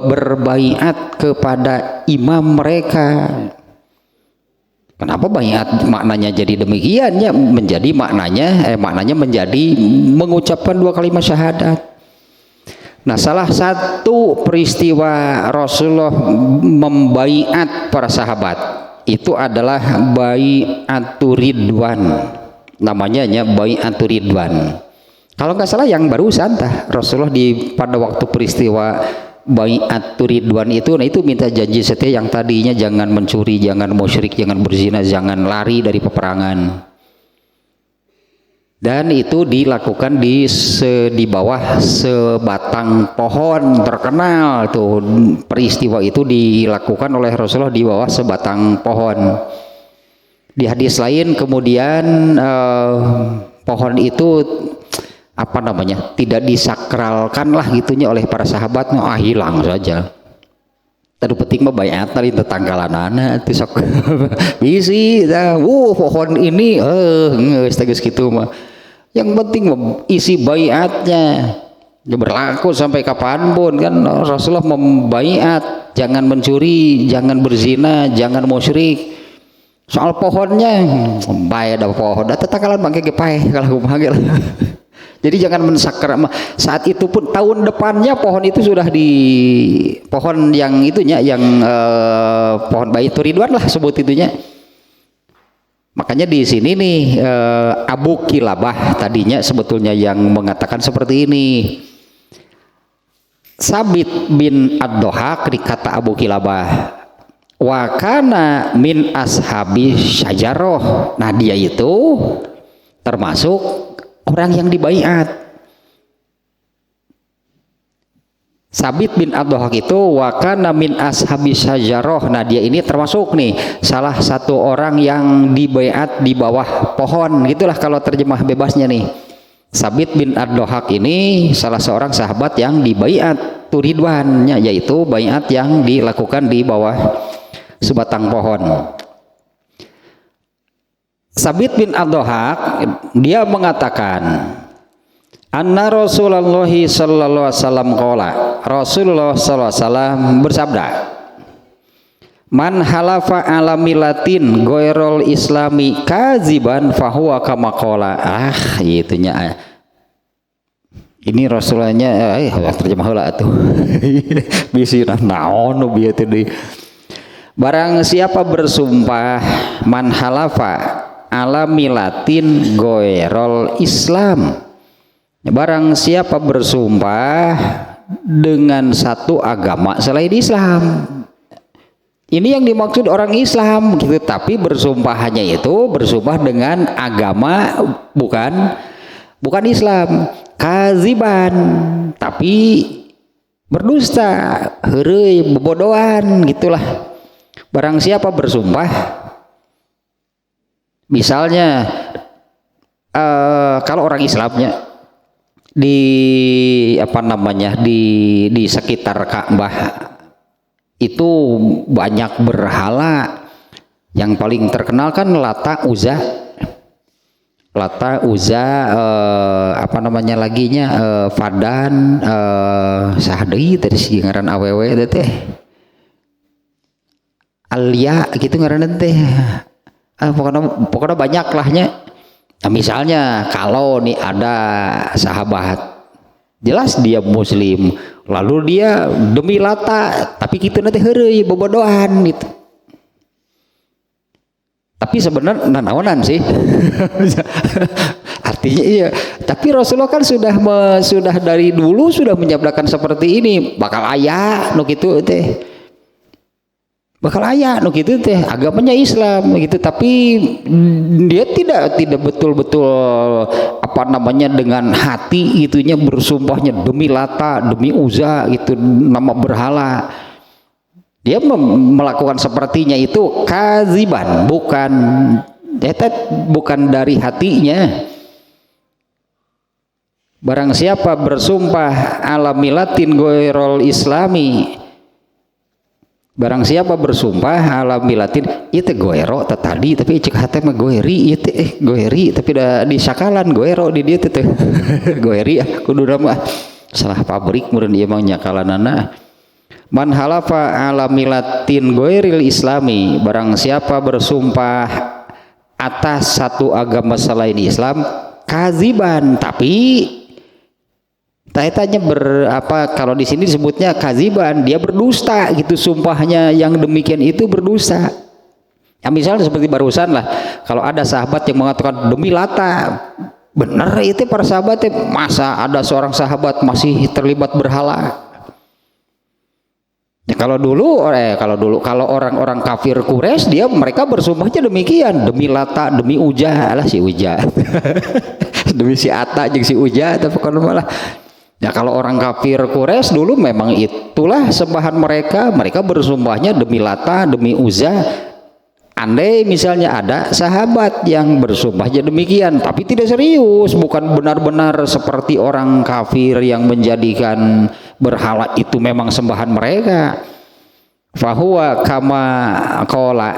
berbaiat kepada imam mereka. Kenapa baiat maknanya jadi demikian ya? Menjadi maknanya menjadi mengucapkan 2 kalimat syahadat. Nah, salah satu peristiwa Rasulullah membaiat para sahabat itu adalah baiatur ridwan. Namanya baiatur ridwan. Kalau nggak salah yang barusan Rasulullah pada waktu peristiwa baiatur ridwan itu, nah itu minta janji setia yang tadinya jangan mencuri, jangan musyrik, jangan berzina, jangan lari dari peperangan. Dan itu dilakukan di bawah sebatang pohon terkenal. Tuh peristiwa itu dilakukan oleh Rasulullah di bawah sebatang pohon. Di hadis lain kemudian pohon itu tidak disakralkan lah gitunya oleh para sahabat, hilang saja. Tadi penting mah baiat tadi tetanggalan anak itu sok bisi pohon ini geus gitu mah. Yang penting isi baiatnya berlaku sampai kapanpun kan. Rasulullah membaiat jangan mencuri, jangan berzina, jangan musyrik. Soal pohonnya bae ada pohon tetanggalan bangke ge paeh kalau kumaha. Jadi jangan mensakral. Saat itu pun tahun depannya pohon itu sudah pohon yang itunya pohon baiatur ridwan lah sebut itunya. Makanya di sini nih Abu Kilabah tadinya sebetulnya yang mengatakan seperti ini. Sabit bin Ad-Dohak dikata Abu Kilabah, wa kana min ashabi syajaroh. Nah dia itu termasuk orang yang dibaiat. Sabit bin Ad-Dohak itu wa kana min ashabi syajaroh. Nah dia ini termasuk nih salah satu orang yang dibaiat di bawah pohon, gitulah kalau terjemah bebasnya nih. Sabit bin Ad-Dohak ini salah seorang sahabat yang dibaiat turidwannya, yaitu baiat yang dilakukan di bawah sebatang pohon. Sabit bin Ad-Dohak dia mengatakan, anna Rasulullah sallallahu alaihi wasallam qala, Rasulullah sallallahu alaihi wasallam bersabda, man halafa ala milatin ghairul islami kaziban fahuwa kama qala. Itunya Ini Rasulullahnya terjemah heula atuh. Bisi naon nu bieu teh deui. Barang siapa bersumpah man halafa ala milatin goerol Islam. Barang siapa bersumpah dengan satu agama selain Islam. Ini yang dimaksud orang Islam gitu, tapi bersumpahannya itu bersumpah dengan agama bukan Islam, kaziban, tapi berdusta, heureuy, bobodohan gitulah. Barang siapa bersumpah, misalnya kalau orang Islamnya di di sekitar Ka'bah itu banyak berhala. Yang paling terkenal kan Lata Uzza, Fadan, saha deui teh si ngaran awewe teh Alia gitu ngaran teh. Pokoknya banyak lahnya. Nah, misalnya kalau nih ada sahabat jelas dia muslim lalu dia demi Lata tapi gitu nanti heureuy bobodohan gitu, tapi sebenarnya naonan sih. Artinya iya, tapi Rasulullah kan sudah dari dulu sudah menyabdakan seperti ini, bakal aya nu kitu teh, bakal aya nu kitu teh, agamanya Islam gitu, tapi dia tidak betul-betul dengan hati itunya bersumpahnya demi Lata, demi Uzza gitu, nama berhala. Dia melakukan sepertinya itu kaziban, bukan dari hatinya. Barang siapa bersumpah ala milatin goirol islami, barang siapa bersumpah ala milatin itu goero tadi, tapi cek hati mah goeri itu goeri, tapi dah di sakalan goero di dia teh goeri kudu mah salah pabrik meureun ieu mah nyakalanana. Man halafa ala milatin goiril islami, barang siapa bersumpah atas satu agama selain Islam kaziban, tapi tanya kalau di sini disebutnya kaziban, dia berdusta gitu, sumpahnya yang demikian itu berdusta. Ya misalnya seperti barusan lah, kalau ada sahabat yang mengatakan demi Lata, benar itu para sahabat, masa ada seorang sahabat masih terlibat berhala? Ya, kalau orang-orang kafir Quraisy mereka bersumpahnya demikian, demi Lata, demi Uzza lah si Uzza, demi si Ata jeung si Uzza, tapi kalau malah. Ya kalau orang kafir Quraisy dulu memang itulah sembahan mereka bersumpahnya demi Lata, demi Uzza. Andai misalnya ada sahabat yang bersumpahnya demikian, tapi tidak serius, bukan benar-benar seperti orang kafir yang menjadikan berhala itu memang sembahan mereka. Fahuwa kama qala,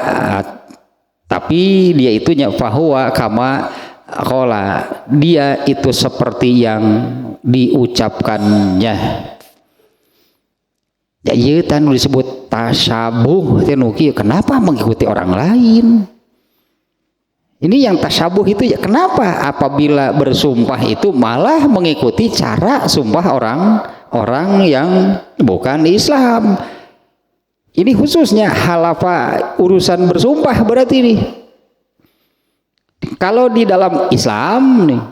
tapi dia itunya fahuwa kama qala, dia itu seperti yang diucapkannya. Ya ieu teh disebut tasabuh teh nu kieu, kenapa mengikuti orang lain? Ini yang tasabuh itu ya kenapa apabila bersumpah itu malah mengikuti cara sumpah orang yang bukan Islam. Ini khususnya halafa urusan bersumpah berarti ini. Kalau di dalam Islam nih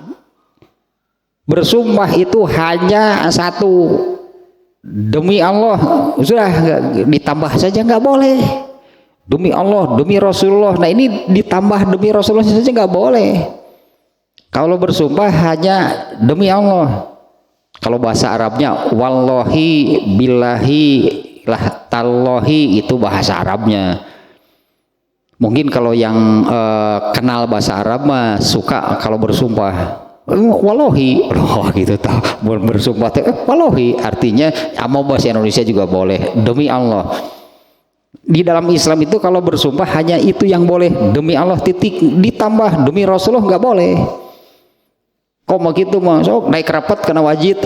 bersumpah itu hanya satu, demi Allah, sudah ditambah saja nggak boleh, demi Allah, demi Rasulullah. Nah ini ditambah demi Rasulullah saja nggak boleh. Kalau bersumpah hanya demi Allah. Kalau bahasa Arabnya wallahi billahi lah tallahi, itu bahasa Arabnya. Mungkin kalau yang kenal bahasa Arab mah suka kalau bersumpah wallahi, gitu tah. Bersumpah teh wallahi artinya mau bahasa Indonesia juga boleh, demi Allah. Di dalam Islam itu kalau bersumpah hanya itu yang boleh, demi Allah titik, ditambah demi Rasulullah nggak boleh. Kok mau gitu mah sok naik rapat kena wajib.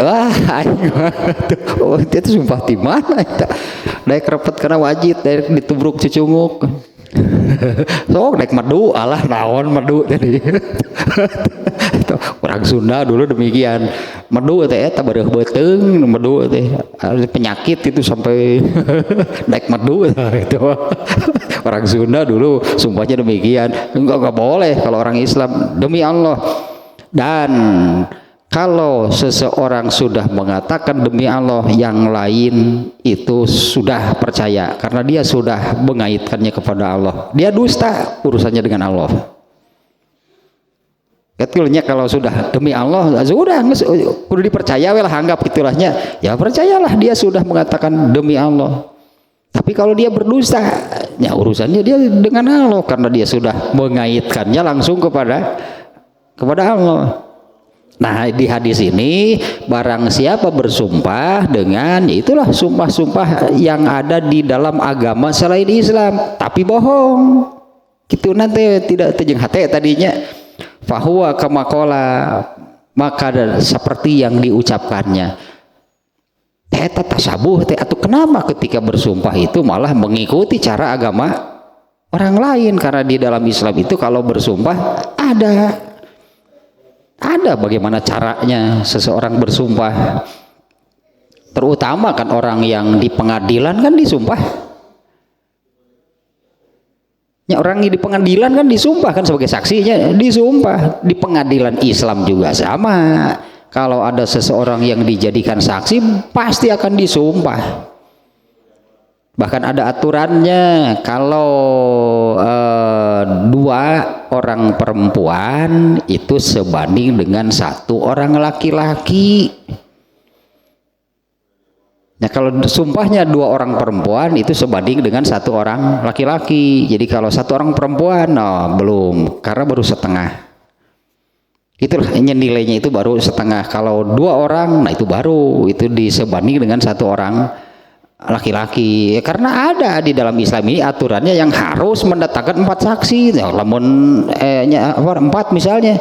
Oh itu sumpah di mana itu? Naik rapat kena wajib, dari ditubruk cucunguk. Sok naik madu, alah naon madu tadi. Orang Sunda dulu demikian. Medu teh eta bareuh beuteung medu teh. Penyakit itu sampai naik medu itu. Orang Sunda dulu sumpahnya demikian. Enggak boleh kalau orang Islam demi Allah. Dan kalau seseorang sudah mengatakan demi Allah, yang lain itu sudah percaya karena dia sudah mengaitkannya kepada Allah. Dia dusta urusannya dengan Allah. Betulnya kalau sudah demi Allah, sudah kudu dipercaya lah, anggap gitulahnya. Ya percayalah dia sudah mengatakan demi Allah. Tapi kalau dia berdusta, ya urusannya dia dengan Allah karena dia sudah mengaitkannya langsung kepada Allah. Nah, di hadis ini barang siapa bersumpah dengan, ya itulah sumpah-sumpah yang ada di dalam agama selain Islam, tapi bohong. Gitu nanti tidak tejeng hati tadinya. Fahuwa kamakola, maka seperti yang diucapkannya. Eta tasabuh teh atau kenapa ketika bersumpah itu malah mengikuti cara agama orang lain, karena di dalam Islam itu kalau bersumpah ada bagaimana caranya seseorang bersumpah, terutama kan orang yang di pengadilan kan disumpah. Ya, orang di pengadilan kan disumpah kan sebagai saksinya, disumpah. Di pengadilan Islam juga sama. Kalau ada seseorang yang dijadikan saksi pasti akan disumpah. Bahkan ada aturannya, kalau dua orang perempuan itu sebanding dengan satu orang laki-laki. Nah, kalau sumpahnya dua orang perempuan itu sebanding dengan satu orang laki-laki. Jadi kalau satu orang perempuan, belum, karena baru setengah. Itulah nilainya itu baru setengah. Kalau dua orang, nah itu baru, itu disebanding dengan satu orang laki-laki. Karena ada di dalam Islam ini aturannya yang harus mendatangkan 4 saksi. Namun 4 misalnya.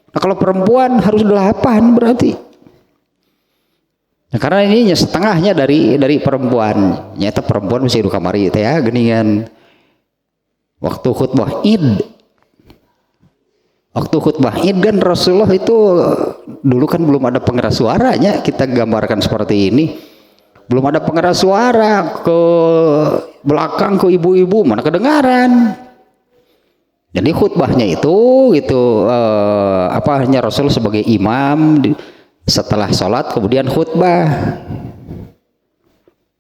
Nah, kalau perempuan harus 8 berarti. Nah, karena ini setengahnya dari perempuan. Nyata perempuan masih hidup kamari teh ya geningan. Waktu khutbah Id. Waktu khutbah Id kan Rasulullah itu dulu kan belum ada pengeras suaranya, kita gambarkan seperti ini. Belum ada pengeras suara, ke belakang ke ibu-ibu mana kedengaran. Jadi khutbahnya itu hanya Rasul sebagai imam setelah sholat kemudian khutbah.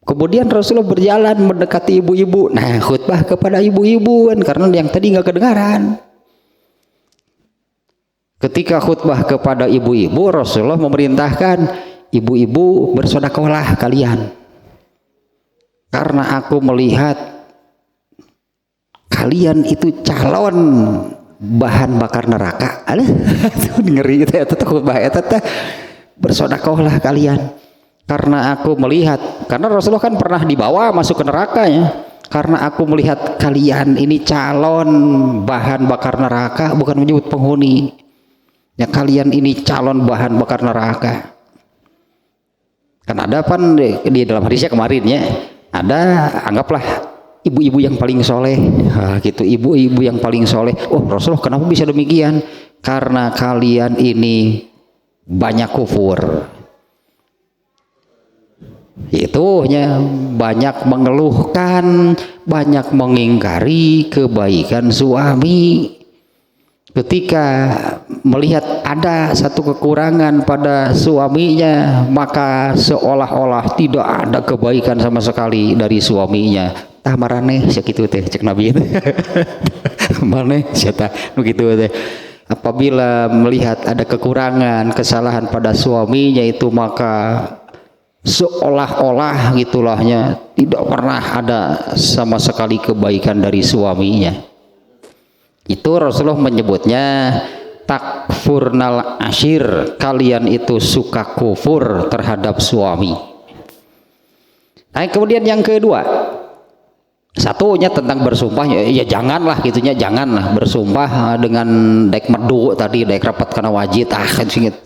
Kemudian Rasulullah berjalan mendekati ibu-ibu. Nah, khutbah kepada ibu-ibu kan karena yang tadi nggak kedengaran. Ketika khutbah kepada ibu-ibu, Rasulullah memerintahkan ibu-ibu bersedekahlah kalian. Karena aku melihat kalian itu calon bahan bakar neraka. Ngeri itu khutbah eta teh. Bersedekahlah kalian. Karena aku melihat, karena Rasulullah kan pernah dibawa masuk ke neraka ya. Karena aku melihat kalian ini calon bahan bakar neraka, bukan menyebut penghuni. Ya, kalian ini calon bahan bakar neraka. Kan ada pan di dalam hadisnya kemarin ya, ada anggaplah ibu-ibu yang paling soleh, gitu, ibu-ibu yang paling soleh. Oh, Rasulullah kenapa bisa demikian? Karena kalian ini banyak kufur. Itunya banyak mengeluhkan, banyak mengingkari kebaikan suami. Ketika melihat ada satu kekurangan pada suaminya, maka seolah-olah tidak ada kebaikan sama sekali dari suaminya. Tah marane sakitu teh cek Nabi. Marane sia nu kitu teh. Apabila melihat ada kekurangan, kesalahan pada suaminya itu, maka seolah-olah gitulahnya tidak pernah ada sama sekali kebaikan dari suaminya. Itu Rasulullah menyebutnya takfurnal ashir, kalian itu suka kufur terhadap suami. Nah, kemudian yang kedua, satunya tentang bersumpah, ya janganlah gitunya, janganlah bersumpah dengan daek merdu tadi, daek rapat kana wajib kan singit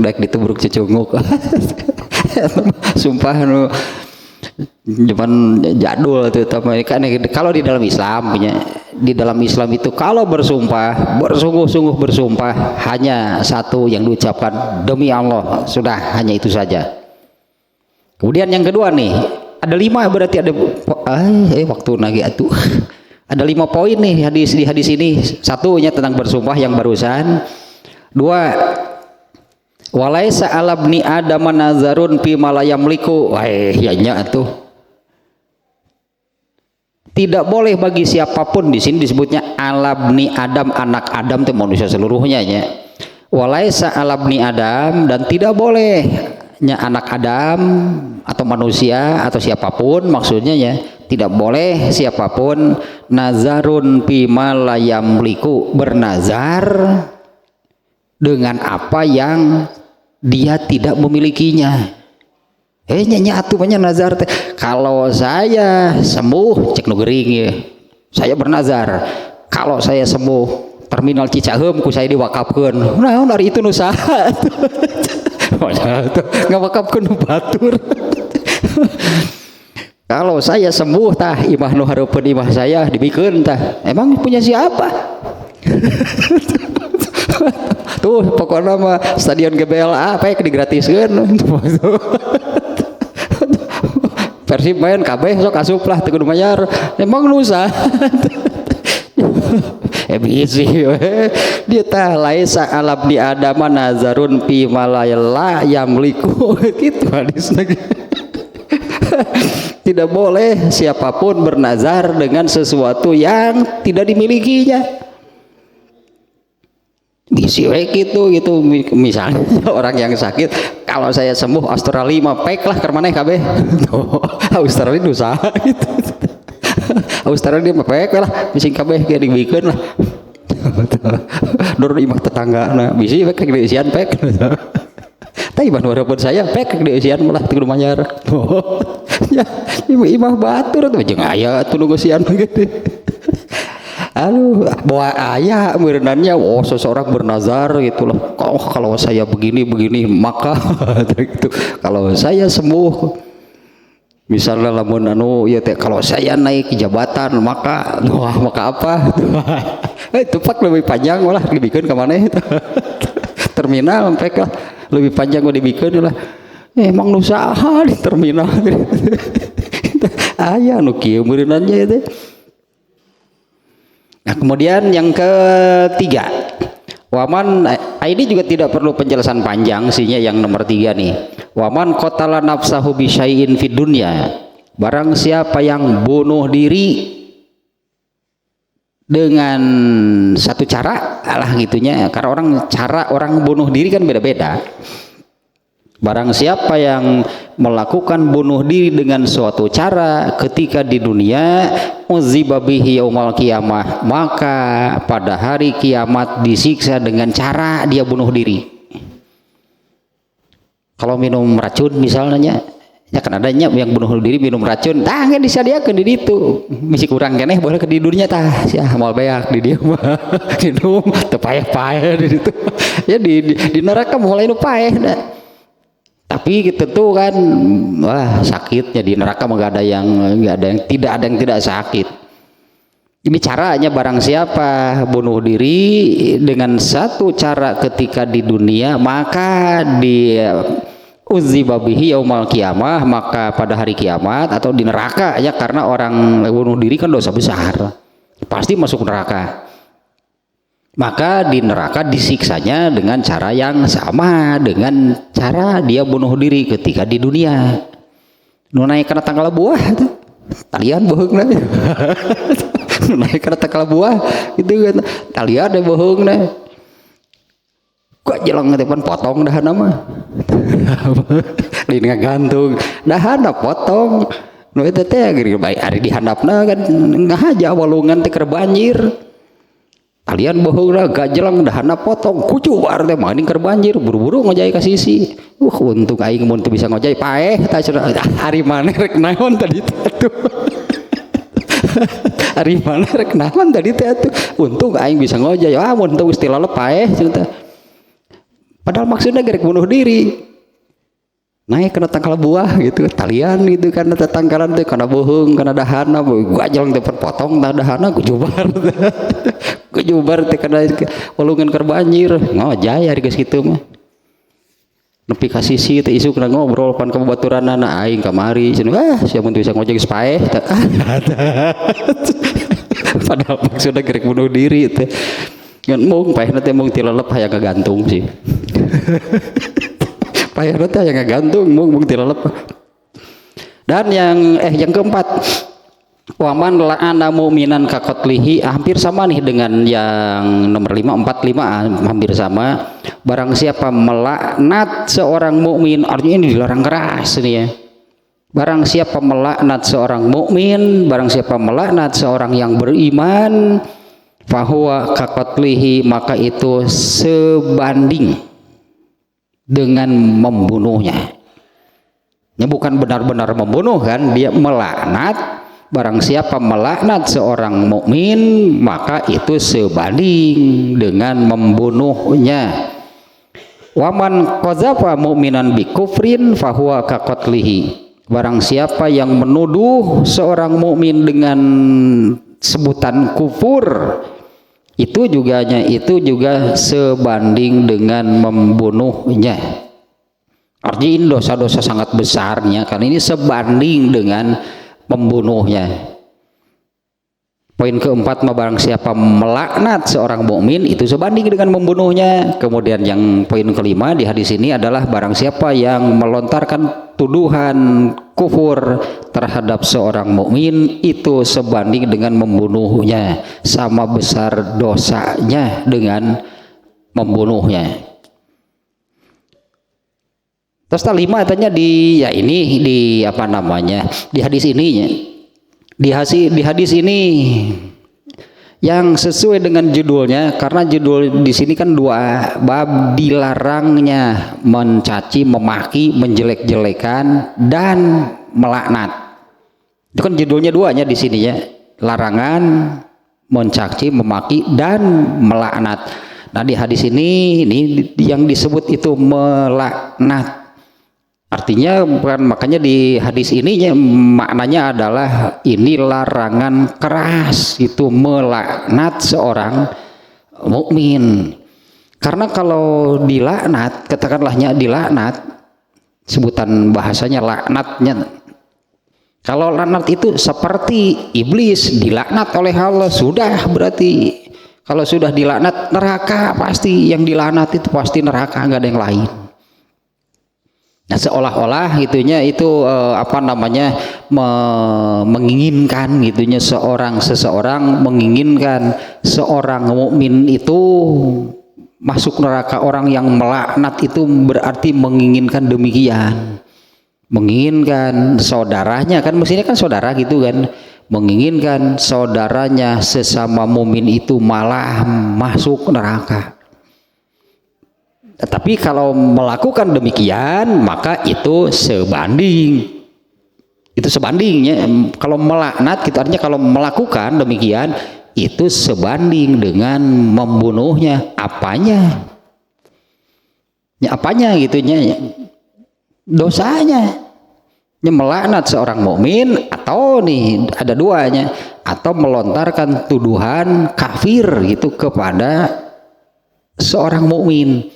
daek ditubruk cecunguk. Sumpah Cuman jadul itu kan kalau di dalam Islam punya di dalam Islam itu kalau bersumpah bersungguh-sungguh bersumpah hanya satu yang diucapkan demi Allah, sudah hanya itu saja. Kemudian yang kedua nih ada 5 berarti ada waktu lagi atuh ada 5 poin nih di hadis ini. Satunya tentang bersumpah yang barusan. 2 walaisa ala bni adam nazarun fi malayamliku. Ya nya tuh. Tidak boleh bagi siapapun, di sini disebutnya ala bni adam, anak Adam itu manusia seluruhnya ya. Walaisa ala bni adam, dan tidak boleh nya anak Adam atau manusia atau siapapun, maksudnya ya tidak boleh siapapun nazarun fi malayamliku, bernazar dengan apa yang dia tidak memilikinya. Nyanyi atuhnya nazar teh. Kalau saya sembuh cek nu gering ya. Saya bernazar kalau saya sembuh terminal Cicaheum ku saya diwakafkeun. Naon ari itu nu saha? Ngawakafkeun nu batur. Kalau saya sembuh tah imah nu hareupeun imah saya dibikeun tah. Emang punya siapa? Tuh pokoknya mah stadion GBLA pek digratiskeun. Persib main kabeh sok asup lah teu kudu mayar. Emang nusa. Bisi dia tah laisa alab di adama nazarun fi malayla yamliku gitu hadisnya. Tidak boleh siapapun bernazar dengan sesuatu yang tidak dimilikinya. Bisi gitu misalnya orang yang sakit, kalau saya sembuh Australia mah pek lah ke maneh kabeh. Australia dosa gitu. Australia mah pek lah bising kabeh ge dibikeun lah. Dur imah tetanggana bisi pek diisian pek. Tapi ban walaupun saya pek diisian malah teu mayar. Ya imah batur tuh jeung aya atuh nu geusian gitu. Aduh, bawa ayah merenannya, seseorang bernazar gitu loh. Kalau saya begini maka gitu. Kalau saya sembuh, misalnya lamun anu ya teh, kalau saya naik jabatan maka apa? Itu pak lebih panjang malah dibikin ke mana itu? Terminal sampai lah lebih panjang mau dibikin lah. Emang nusaha di terminal. Ayah nu kieu merenannya itu. Nah, kemudian yang ketiga, waman ini juga tidak perlu penjelasan panjang sihnya yang nomor 3 nih. Waman qatala nafsahu bi syai'in fid dunya, barang siapa yang bunuh diri dengan satu cara lah gitunya, karena cara orang bunuh diri kan beda-beda. Barang siapa yang melakukan bunuh diri dengan suatu cara ketika di dunia, uziba bihi yaumal qiyamah, maka pada hari kiamat disiksa dengan cara dia bunuh diri. Kalau minum racun misalnya, ya kan adanya yang bunuh diri minum racun, tangga disadiakeun di ditu. Misi kurang keneh boleh ke di dunia tah, sia moal beak di dieu mah. Minum teu paeh-paeh di ditu. Ya di neraka mulai nu paeh da. Tapi tentu kan wah sakitnya di neraka mah gak ada yang tidak sakit. Ini caranya barang siapa bunuh diri dengan satu cara ketika di dunia, maka dia uziba bihi yaumal qiyamah, maka pada hari kiamat atau di neraka ya, karena orang bunuh diri kan dosa besar. Pasti masuk neraka. Maka di neraka disiksanya dengan cara yang sama dengan cara dia bunuh diri ketika di dunia. Nu naik kana tangkal buah itu talian bohongna. Nu naik kana tangkal buah itu kan talian deh bohongna. Kok jelang teh potong dahana mah. Lain ngagantung dahana potong. Nu eta teh geuning bae ari dihandapna kan ngahaja walungan teh keur banjir. Kalian bohong lah, gak jelang dahana potong kucuar teh maning keur banjir, buru-buru ngojay ka sisi. Untung aing mun teu bisa ngojay paeh tah cenah. Ari maneh rek naon tadi teh atuh. Ari maneh rek naon tadi teh atuh. Untung aing bisa ngojay. Mun teu geus tilolep paeh cenah. Padahal maksudnya gerek bunuh diri. naik kena tangkal buah gitu, talian gitu karena tetangkalan teh karena bohong karena dahana gua jalan teh potong nah dahana gua jubar gua jubar teh karena walungan keur banjir ngojay ari geus kitu mah nepi ka sisi teh isu kena ngobrol pan kabaturanna aing kamari cenah sia mun bisa ngojek spae padahal maksudna gerek bunuh diri teh ngan mung paehna teh mung tilelep hayang ngagantung sih payah teh yang gantung mung tilalep. Dan yang keempat, waman la'ana mu'minan kakotlihi, hampir sama nih dengan yang nomor 5, 45 hampir sama. Barang siapa melaknat seorang mukmin, artinya ini dilarang keras nih ya. Barang siapa melaknat seorang mukmin, barang siapa melaknat seorang yang beriman, fahuwa kakotlihi, maka itu sebanding dengan membunuhnya. Ini bukan benar-benar membunuh kan, dia melaknat. Barang siapa melaknat seorang mukmin, maka itu sebanding dengan membunuhnya. Waman qazafa mu'minan bikufrin fahuwa kaqatlihi. Barang siapa yang menuduh seorang mukmin dengan sebutan kufur, itu juga sebanding dengan membunuhnya. Artinya ini dosa-dosa sangat besarnya karena ini sebanding dengan membunuhnya. Poin keempat, barang siapa melaknat seorang mukmin itu sebanding dengan membunuhnya. Kemudian yang poin kelima di hadis ini adalah barang siapa yang melontarkan tuduhan kufur terhadap seorang mukmin itu sebanding dengan membunuhnya, sama besar dosanya dengan membunuhnya. Terus lima tanya di apa namanya di hadis ininya. Di hadis ini yang sesuai dengan judulnya, karena judul di sini kan dua bab, dilarangnya mencaci, memaki, menjelek-jelekan dan melaknat. Itu kan judulnya duanya di sini ya, larangan mencaci, memaki dan melaknat. Nah di hadis ini yang disebut itu melaknat. Artinya bukan, makanya di hadis ini maknanya adalah ini larangan keras itu melaknat seorang mukmin. Karena kalau dilaknat, katakanlahnya dilaknat, sebutan bahasanya laknatnya. Kalau laknat itu seperti iblis dilaknat oleh Allah, sudah berarti kalau sudah dilaknat neraka, pasti yang dilaknat itu pasti neraka, nggak ada yang lain. Nah, seolah-olah gitunya itu menginginkan gitunya seseorang menginginkan seorang mukmin itu masuk neraka. Orang yang melaknat itu berarti menginginkan demikian, menginginkan saudaranya, kan mestinya kan saudara gitu kan, menginginkan saudaranya sesama mukmin itu malah masuk neraka. Tapi kalau melakukan demikian maka itu sebandingnya. Kalau melaknat gitu artinya kalau melakukan demikian itu sebanding dengan membunuhnya. Apanya gitunya, dosanya. Melaknat seorang mukmin, atau nih ada duanya, atau melontarkan tuduhan kafir gitu kepada seorang mukmin.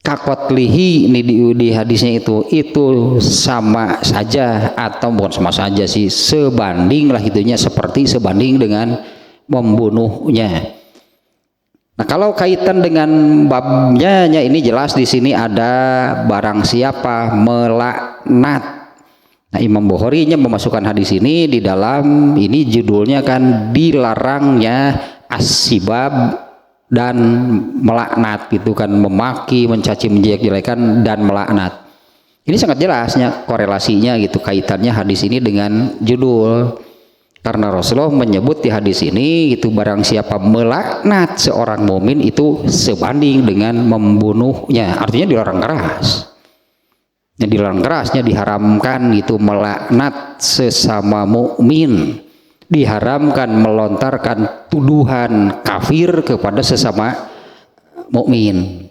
Kakotlihi ini di hadisnya itu sama saja, atau bukan sama saja sih, sebanding lah itunya, seperti sebanding dengan membunuhnya. Nah kalau kaitan dengan babnya ini jelas di sini ada barang siapa melaknat. Nah Imam Bukhari memasukkan hadis ini di dalam ini judulnya kan dilarangnya as-sibab dan melaknat gitu kan, memaki, mencaci, menjelek-jelekan dan melaknat. Ini sangat jelasnya korelasinya gitu, kaitannya hadis ini dengan judul. Karena Rasulullah menyebut di hadis ini itu barang siapa melaknat seorang mukmin itu sebanding dengan membunuhnya. Artinya dilarang keras. Dilarang kerasnya, diharamkan gitu melaknat sesama mukmin. Diharamkan melontarkan tuduhan kafir kepada sesama mukmin.